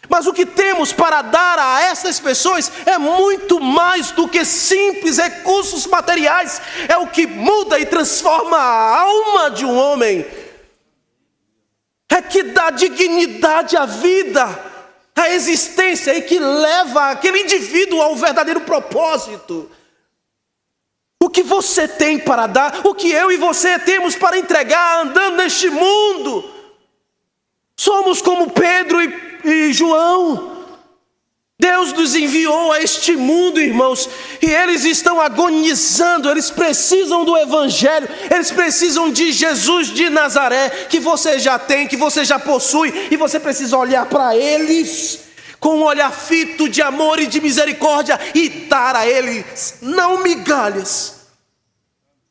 Mas o que temos para dar a essas pessoas é muito mais do que simples recursos materiais. É o que muda e transforma a alma de um homem. É que dá dignidade à vida, à existência, e que leva aquele indivíduo ao verdadeiro propósito. O que você tem para dar, o que eu e você temos para entregar andando neste mundo. Somos como Pedro e João. Deus nos enviou a este mundo, irmãos, e eles estão agonizando, eles precisam do Evangelho, eles precisam de Jesus de Nazaré, que você já tem, que você já possui, e você precisa olhar para eles com um olhar fito de amor e de misericórdia e dar a eles, não migalhas.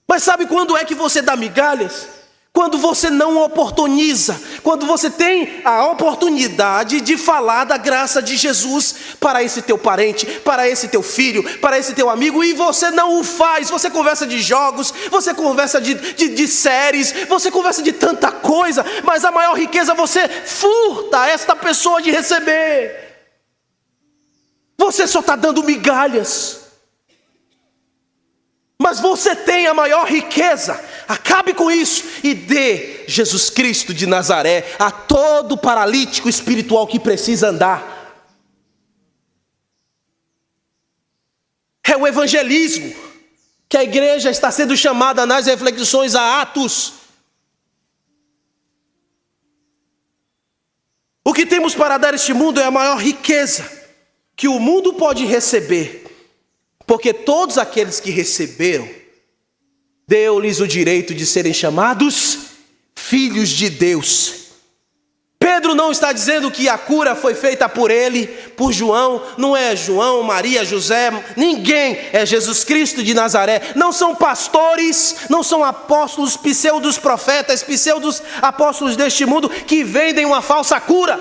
Mas sabe quando é que você dá migalhas? Quando você não oportuniza, quando você tem a oportunidade de falar da graça de Jesus para esse teu parente, para esse teu filho, para esse teu amigo, e você não o faz. Você conversa de jogos, você conversa de séries, você conversa de tanta coisa, mas a maior riqueza você furta esta pessoa de receber. Você só está dando migalhas. Mas você tem a maior riqueza. Acabe com isso e dê Jesus Cristo de Nazaré a todo paralítico espiritual que precisa andar. É o evangelismo que a igreja está sendo chamada nas reflexões a Atos. O que temos para dar a este mundo é a maior riqueza que o mundo pode receber. Porque todos aqueles que receberam, deu-lhes o direito de serem chamados filhos de Deus. Pedro não está dizendo que a cura foi feita por ele, por João. Não é João, Maria, José, ninguém. É Jesus Cristo de Nazaré. Não são pastores, não são apóstolos, pseudos profetas, pseudos apóstolos deste mundo que vendem uma falsa cura.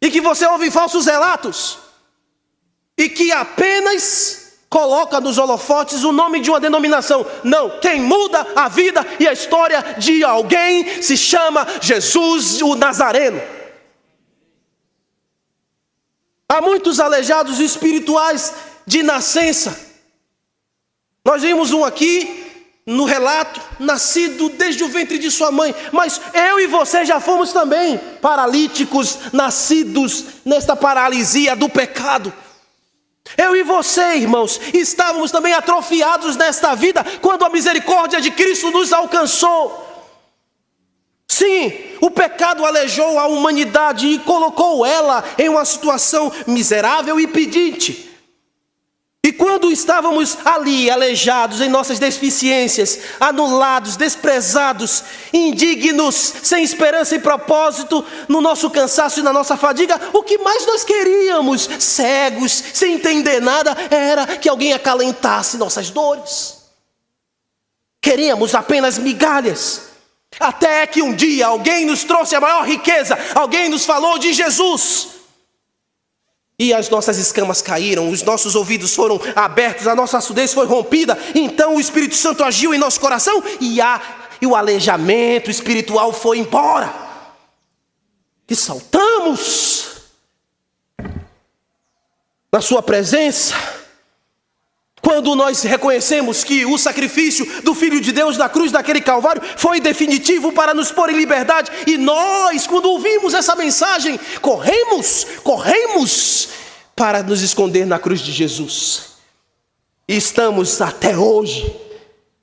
E que você ouve falsos relatos. E que apenas coloca nos holofotes o nome de uma denominação. Não, quem muda a vida e a história de alguém se chama Jesus o Nazareno. Há muitos aleijados espirituais de nascença. Nós vimos um aqui no relato, nascido desde o ventre de sua mãe. Mas eu e você já fomos também paralíticos, nascidos nesta paralisia do pecado. Eu e você, irmãos, estávamos também atrofiados nesta vida quando a misericórdia de Cristo nos alcançou. Sim, o pecado aleijou a humanidade e colocou ela em uma situação miserável e pedinte. E quando estávamos ali, aleijados em nossas deficiências, anulados, desprezados, indignos, sem esperança e propósito, no nosso cansaço e na nossa fadiga, o que mais nós queríamos, cegos, sem entender nada, era que alguém acalentasse nossas dores. Queríamos apenas migalhas. Até que um dia alguém nos trouxe a maior riqueza, alguém nos falou de Jesus. E as nossas escamas caíram, os nossos ouvidos foram abertos, a nossa surdez foi rompida. Então o Espírito Santo agiu em nosso coração e o aleijamento espiritual foi embora. E saltamos na sua presença. Quando nós reconhecemos que o sacrifício do Filho de Deus na cruz daquele Calvário foi definitivo para nos pôr em liberdade. E nós, quando ouvimos essa mensagem, corremos para nos esconder na cruz de Jesus. E estamos até hoje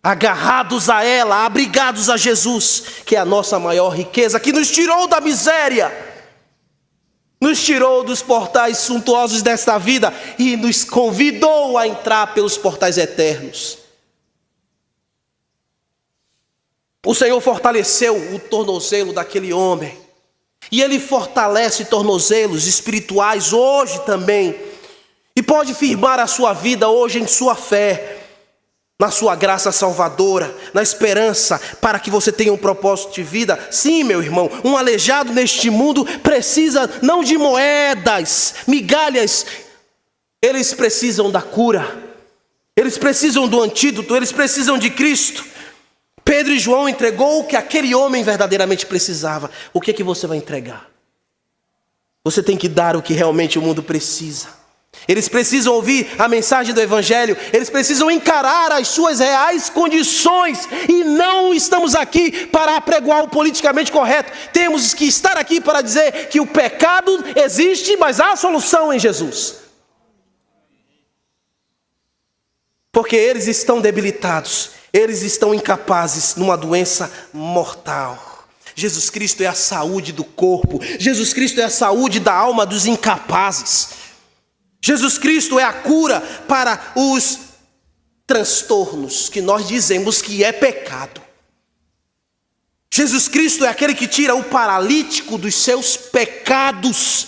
agarrados a ela, abrigados a Jesus, que é a nossa maior riqueza, que nos tirou da miséria, nos tirou dos portais suntuosos desta vida e nos convidou a entrar pelos portais eternos. O Senhor fortaleceu o tornozelo daquele homem, e Ele fortalece tornozelos espirituais hoje também, e pode firmar a sua vida hoje em sua fé, na sua graça salvadora, na esperança para que você tenha um propósito de vida. Sim, meu irmão, um aleijado neste mundo precisa não de moedas, migalhas, eles precisam da cura, eles precisam do antídoto, eles precisam de Cristo. Pedro e João entregou o que aquele homem verdadeiramente precisava. O que é que você vai entregar? Você tem que dar o que realmente o mundo precisa. Eles precisam ouvir a mensagem do Evangelho, eles precisam encarar as suas reais condições, e não estamos aqui para apregoar o politicamente correto. Temos que estar aqui para dizer que o pecado existe, mas há solução em Jesus. Porque eles estão debilitados, eles estão incapazes numa doença mortal. Jesus Cristo é a saúde do corpo, Jesus Cristo é a saúde da alma dos incapazes. Jesus Cristo é a cura para os transtornos que nós dizemos que é pecado. Jesus Cristo é aquele que tira o paralítico dos seus pecados.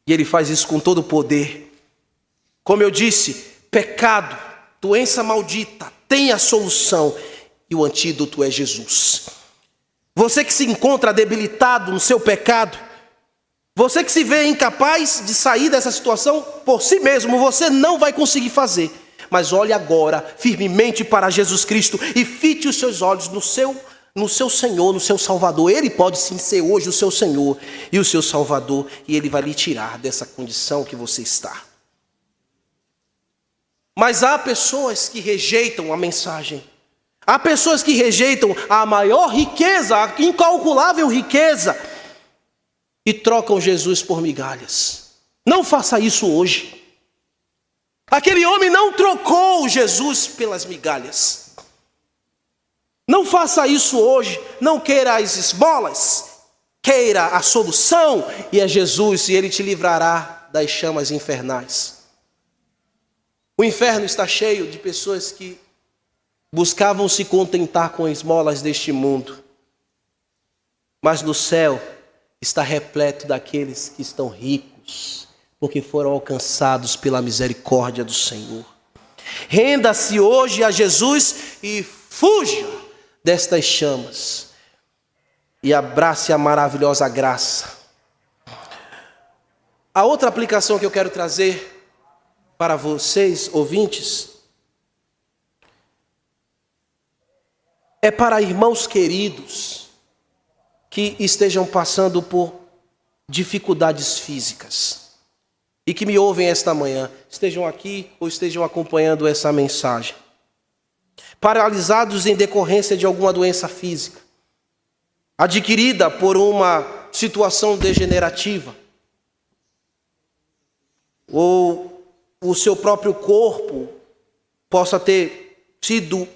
E Ele faz isso com todo o poder. Como eu disse, pecado, doença maldita, tem a solução. E o antídoto é Jesus. Você que se encontra debilitado no seu pecado, você que se vê incapaz de sair dessa situação por si mesmo, você não vai conseguir fazer. Mas olhe agora firmemente para Jesus Cristo e fite os seus olhos no seu Senhor, no seu Salvador. Ele pode sim ser hoje o seu Senhor e o seu Salvador, e Ele vai lhe tirar dessa condição que você está. Mas há pessoas que rejeitam a mensagem. Há pessoas que rejeitam a maior riqueza, a incalculável riqueza, e trocam Jesus por migalhas. Não faça isso hoje. Aquele homem não trocou Jesus pelas migalhas. Não faça isso hoje. Não queira as esmolas, queira a solução, e é Jesus, e Ele te livrará das chamas infernais. O inferno está cheio de pessoas que buscavam se contentar com esmolas deste mundo, mas no céu está repleto daqueles que estão ricos, porque foram alcançados pela misericórdia do Senhor. Renda-se hoje a Jesus e fuja destas chamas, e abrace a maravilhosa graça. A outra aplicação que eu quero trazer para vocês, ouvintes, é para irmãos queridos que estejam passando por dificuldades físicas e que me ouvem esta manhã, estejam aqui ou estejam acompanhando essa mensagem, paralisados em decorrência de alguma doença física, adquirida por uma situação degenerativa, ou o seu próprio corpo possa ter sido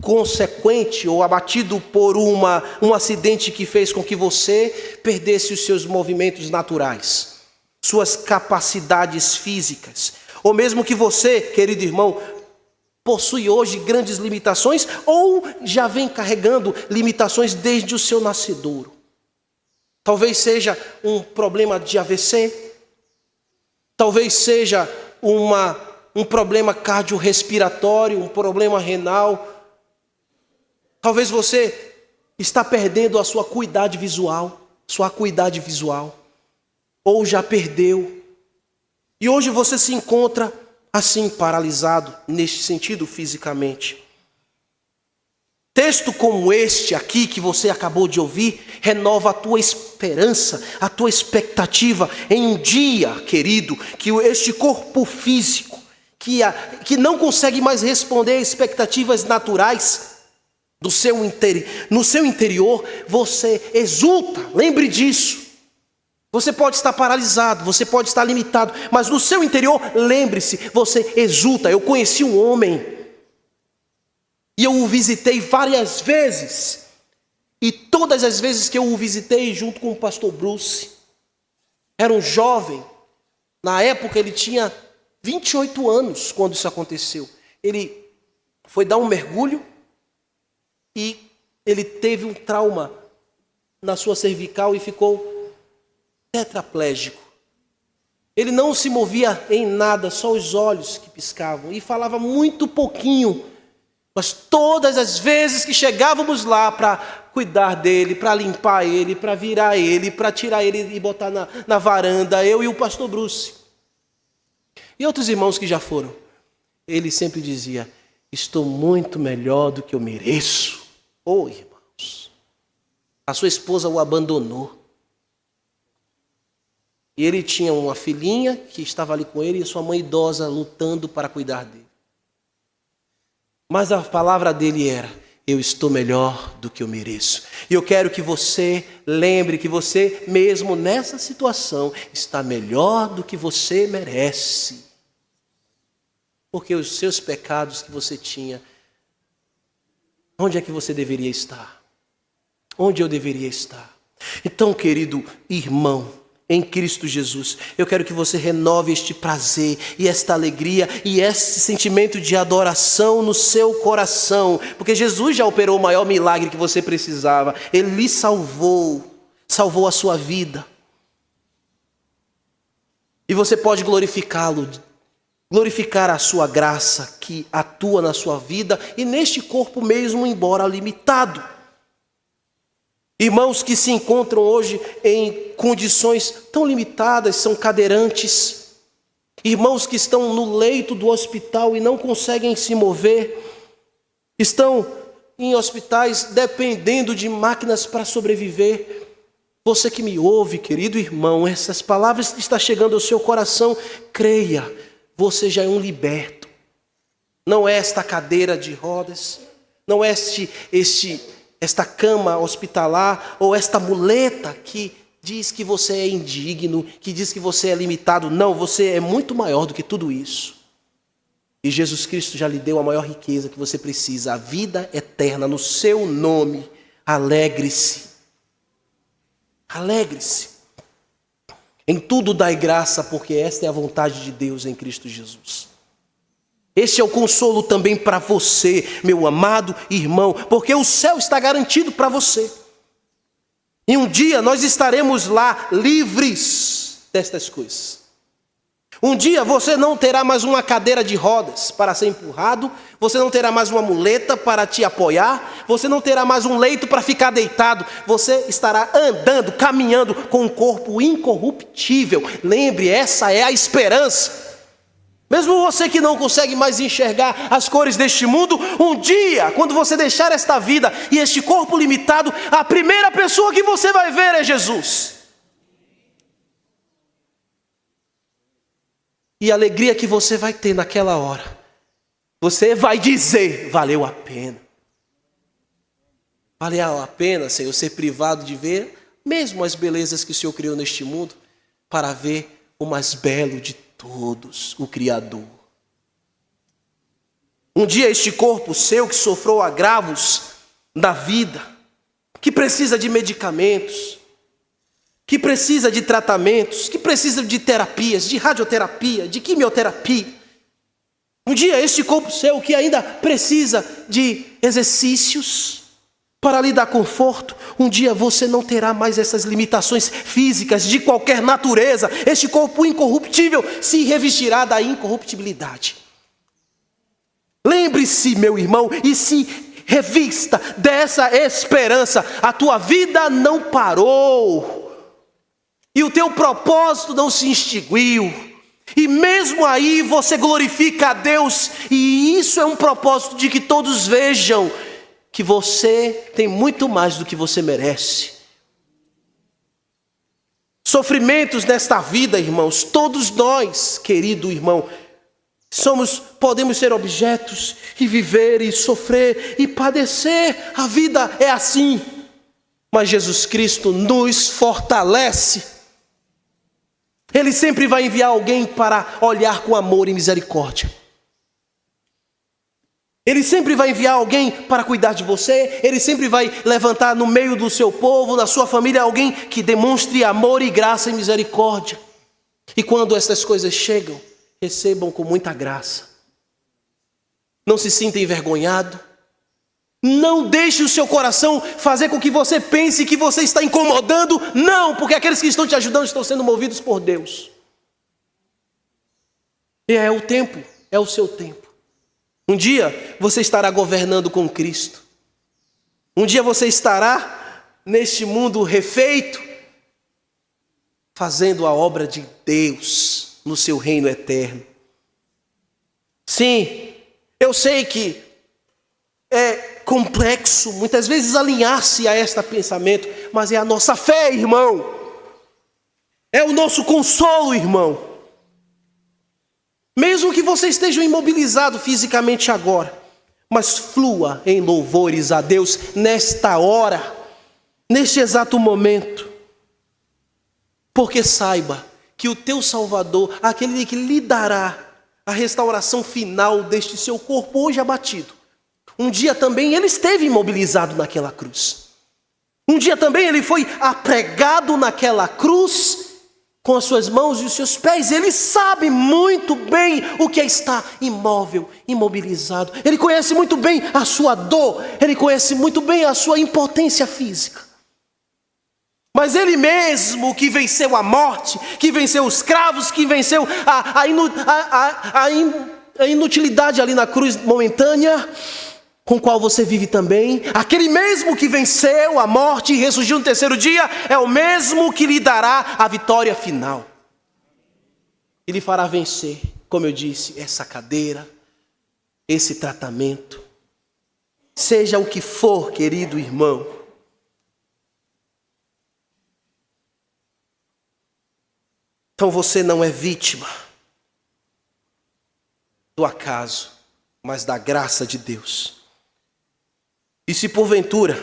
consequente ou abatido por um acidente que fez com que você perdesse os seus movimentos naturais, suas capacidades físicas, ou mesmo que você, querido irmão, possui hoje grandes limitações ou já vem carregando limitações desde o seu nascedouro. Talvez seja um problema de AVC, talvez seja um problema cardiorrespiratório, um problema renal. Talvez você está perdendo a sua acuidade visual, ou já perdeu. E hoje você se encontra assim, paralisado, neste sentido fisicamente. Texto como este aqui que você acabou de ouvir, renova a tua esperança, a tua expectativa em um dia, querido, que este corpo físico, que não consegue mais responder a expectativas naturais, no seu interior, você exulta, lembre disso. Você pode estar paralisado, você pode estar limitado, mas no seu interior, lembre-se, você exulta. Eu conheci um homem, e eu o visitei várias vezes, e todas as vezes que eu o visitei, junto com o pastor Bruce, Era um jovem. Na época ele tinha 28 anos quando isso aconteceu. Ele foi dar um mergulho e ele teve um trauma na sua cervical e ficou tetraplégico. Ele não se movia em nada, só os olhos que piscavam, e falava muito pouquinho. Mas todas as vezes que chegávamos lá para cuidar dele, para limpar ele, para virar ele, para tirar ele e botar na varanda, eu e o pastor Bruce, e outros irmãos que já foram, ele sempre dizia: estou muito melhor do que eu mereço. Oh, irmãos, a sua esposa o abandonou. E ele tinha uma filhinha que estava ali com ele e sua mãe idosa lutando para cuidar dele. Mas a palavra dele era: eu estou melhor do que eu mereço. E eu quero que você lembre que você mesmo nessa situação está melhor do que você merece. Porque os seus pecados que você tinha, onde é que você deveria estar? Onde eu deveria estar? Então, querido irmão, em Cristo Jesus, eu quero que você renove este prazer e esta alegria e este sentimento de adoração no seu coração, porque Jesus já operou o maior milagre que você precisava. Ele lhe salvou a sua vida, e você pode glorificá-lo, glorificar a sua graça que atua na sua vida e neste corpo mesmo, embora limitado. Irmãos que se encontram hoje em condições tão limitadas, são cadeirantes. Irmãos que estão no leito do hospital e não conseguem se mover. Estão em hospitais dependendo de máquinas para sobreviver. Você que me ouve, querido irmão, essas palavras estão chegando ao seu coração. Creia, você já é um liberto. Não é esta cadeira de rodas, não é esta cama hospitalar ou esta muleta que diz que você é indigno, que diz que você é limitado. Não, você é muito maior do que tudo isso. E Jesus Cristo já lhe deu a maior riqueza que você precisa, a vida eterna no seu nome. Alegre-se. Alegre-se. Em tudo dai graça, porque esta é a vontade de Deus em Cristo Jesus. Este é o consolo também para você, meu amado irmão, porque o céu está garantido para você. E um dia nós estaremos lá livres destas coisas. Um dia você não terá mais uma cadeira de rodas para ser empurrado, você não terá mais uma muleta para te apoiar, você não terá mais um leito para ficar deitado, você estará andando, caminhando com um corpo incorruptível. Lembre, essa é a esperança. Mesmo você que não consegue mais enxergar as cores deste mundo, um dia, quando você deixar esta vida e este corpo limitado, a primeira pessoa que você vai ver é Jesus. E a alegria que você vai ter naquela hora, você vai dizer: valeu a pena. Valeu a pena, Senhor, ser privado de ver mesmo as belezas que o Senhor criou neste mundo, para ver o mais belo de todos, o Criador. Um dia este corpo seu que sofreu agravos da vida, que precisa de medicamentos, que precisa de tratamentos, que precisa de terapias, de radioterapia, de quimioterapia. Um dia este corpo seu que ainda precisa de exercícios para lhe dar conforto, um dia você não terá mais essas limitações físicas de qualquer natureza. Este corpo incorruptível se revestirá da incorruptibilidade. Lembre-se, meu irmão, e se revista dessa esperança. A tua vida não parou, e o teu propósito não se extinguiu. E mesmo aí você glorifica a Deus, e isso é um propósito de que todos vejam que você tem muito mais do que você merece. Sofrimentos nesta vida, irmãos, todos nós, querido irmão, podemos ser objetos e viver e sofrer e padecer. A vida é assim. Mas Jesus Cristo nos fortalece. Ele sempre vai enviar alguém para olhar com amor e misericórdia. Ele sempre vai enviar alguém para cuidar de você. Ele sempre vai levantar no meio do seu povo, na sua família, alguém que demonstre amor e graça e misericórdia. E quando essas coisas chegam, recebam com muita graça. Não se sinta envergonhado. Não deixe o seu coração fazer com que você pense que você está incomodando. Não, porque aqueles que estão te ajudando estão sendo movidos por Deus. E é o tempo, é o seu tempo. Um dia você estará governando com Cristo. Um dia você estará neste mundo refeito, fazendo a obra de Deus no seu reino eterno. Sim, eu sei que é complexo muitas vezes alinhar-se a este pensamento, mas é a nossa fé, irmão. É o nosso consolo, irmão. Mesmo que você esteja imobilizado fisicamente agora, mas flua em louvores a Deus nesta hora, neste exato momento. Porque saiba que o teu Salvador, aquele que lhe dará a restauração final deste seu corpo hoje abatido, um dia também ele esteve imobilizado naquela cruz. Um dia também ele foi apregado naquela cruz, com as suas mãos e os seus pés. Ele sabe muito bem o que é estar imóvel, imobilizado. Ele conhece muito bem a sua dor. Ele conhece muito bem a sua impotência física. Mas ele mesmo que venceu a morte, que venceu os cravos, que venceu a inutilidade ali na cruz momentânea, com o qual você vive também, aquele mesmo que venceu a morte e ressurgiu no terceiro dia, é o mesmo que lhe dará a vitória final. E lhe fará vencer, como eu disse, essa cadeira, esse tratamento, seja o que for, querido irmão. Então você não é vítima do acaso, mas da graça de Deus. E se porventura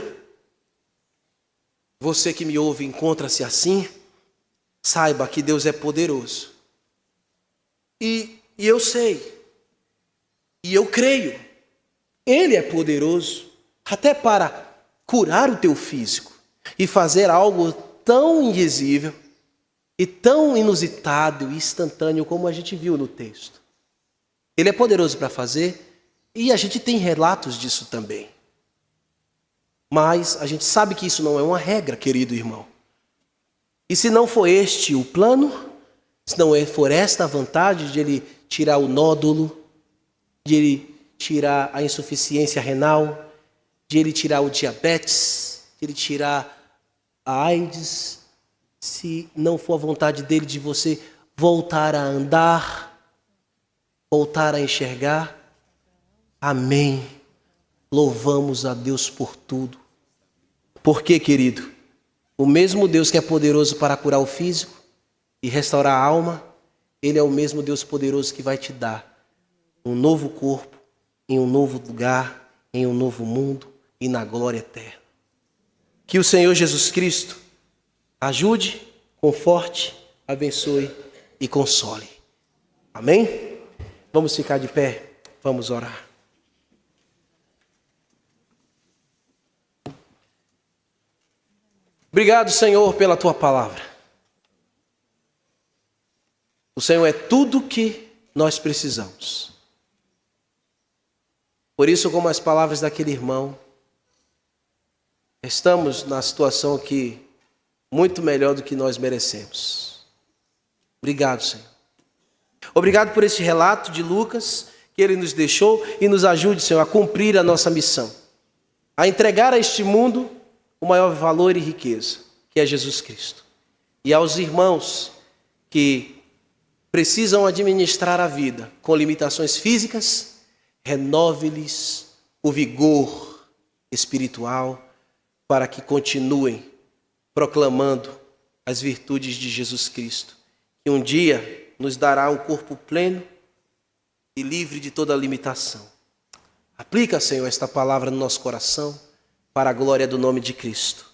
você que me ouve encontra-se assim, saiba que Deus é poderoso. E eu sei, e eu creio, Ele é poderoso até para curar o teu físico e fazer algo tão indizível e tão inusitado e instantâneo como a gente viu no texto. Ele é poderoso para fazer e a gente tem relatos disso também. Mas a gente sabe que isso não é uma regra, querido irmão. E se não for este o plano, se não for esta a vontade de Ele tirar o nódulo, de Ele tirar a insuficiência renal, de Ele tirar o diabetes, de Ele tirar a AIDS, se não for a vontade dEle de você voltar a andar, voltar a enxergar, amém. Louvamos a Deus por tudo. Porque, querido, o mesmo Deus que é poderoso para curar o físico e restaurar a alma, Ele é o mesmo Deus poderoso que vai te dar um novo corpo, em um novo lugar, em um novo mundo e na glória eterna. Que o Senhor Jesus Cristo ajude, conforte, abençoe e console. Amém? Vamos ficar de pé, vamos orar. Obrigado, Senhor, pela Tua palavra. O Senhor é tudo que nós precisamos. Por isso, como as palavras daquele irmão, estamos na situação aqui muito melhor do que nós merecemos. Obrigado, Senhor. Obrigado por esse relato de Lucas que Ele nos deixou e nos ajude, Senhor, a cumprir a nossa missão. A entregar a este mundo o maior valor e riqueza, que é Jesus Cristo. E aos irmãos que precisam administrar a vida com limitações físicas, renove-lhes o vigor espiritual para que continuem proclamando as virtudes de Jesus Cristo, que um dia nos dará um corpo pleno e livre de toda limitação. Aplica, Senhor, esta palavra no nosso coração, para a glória do nome de Cristo.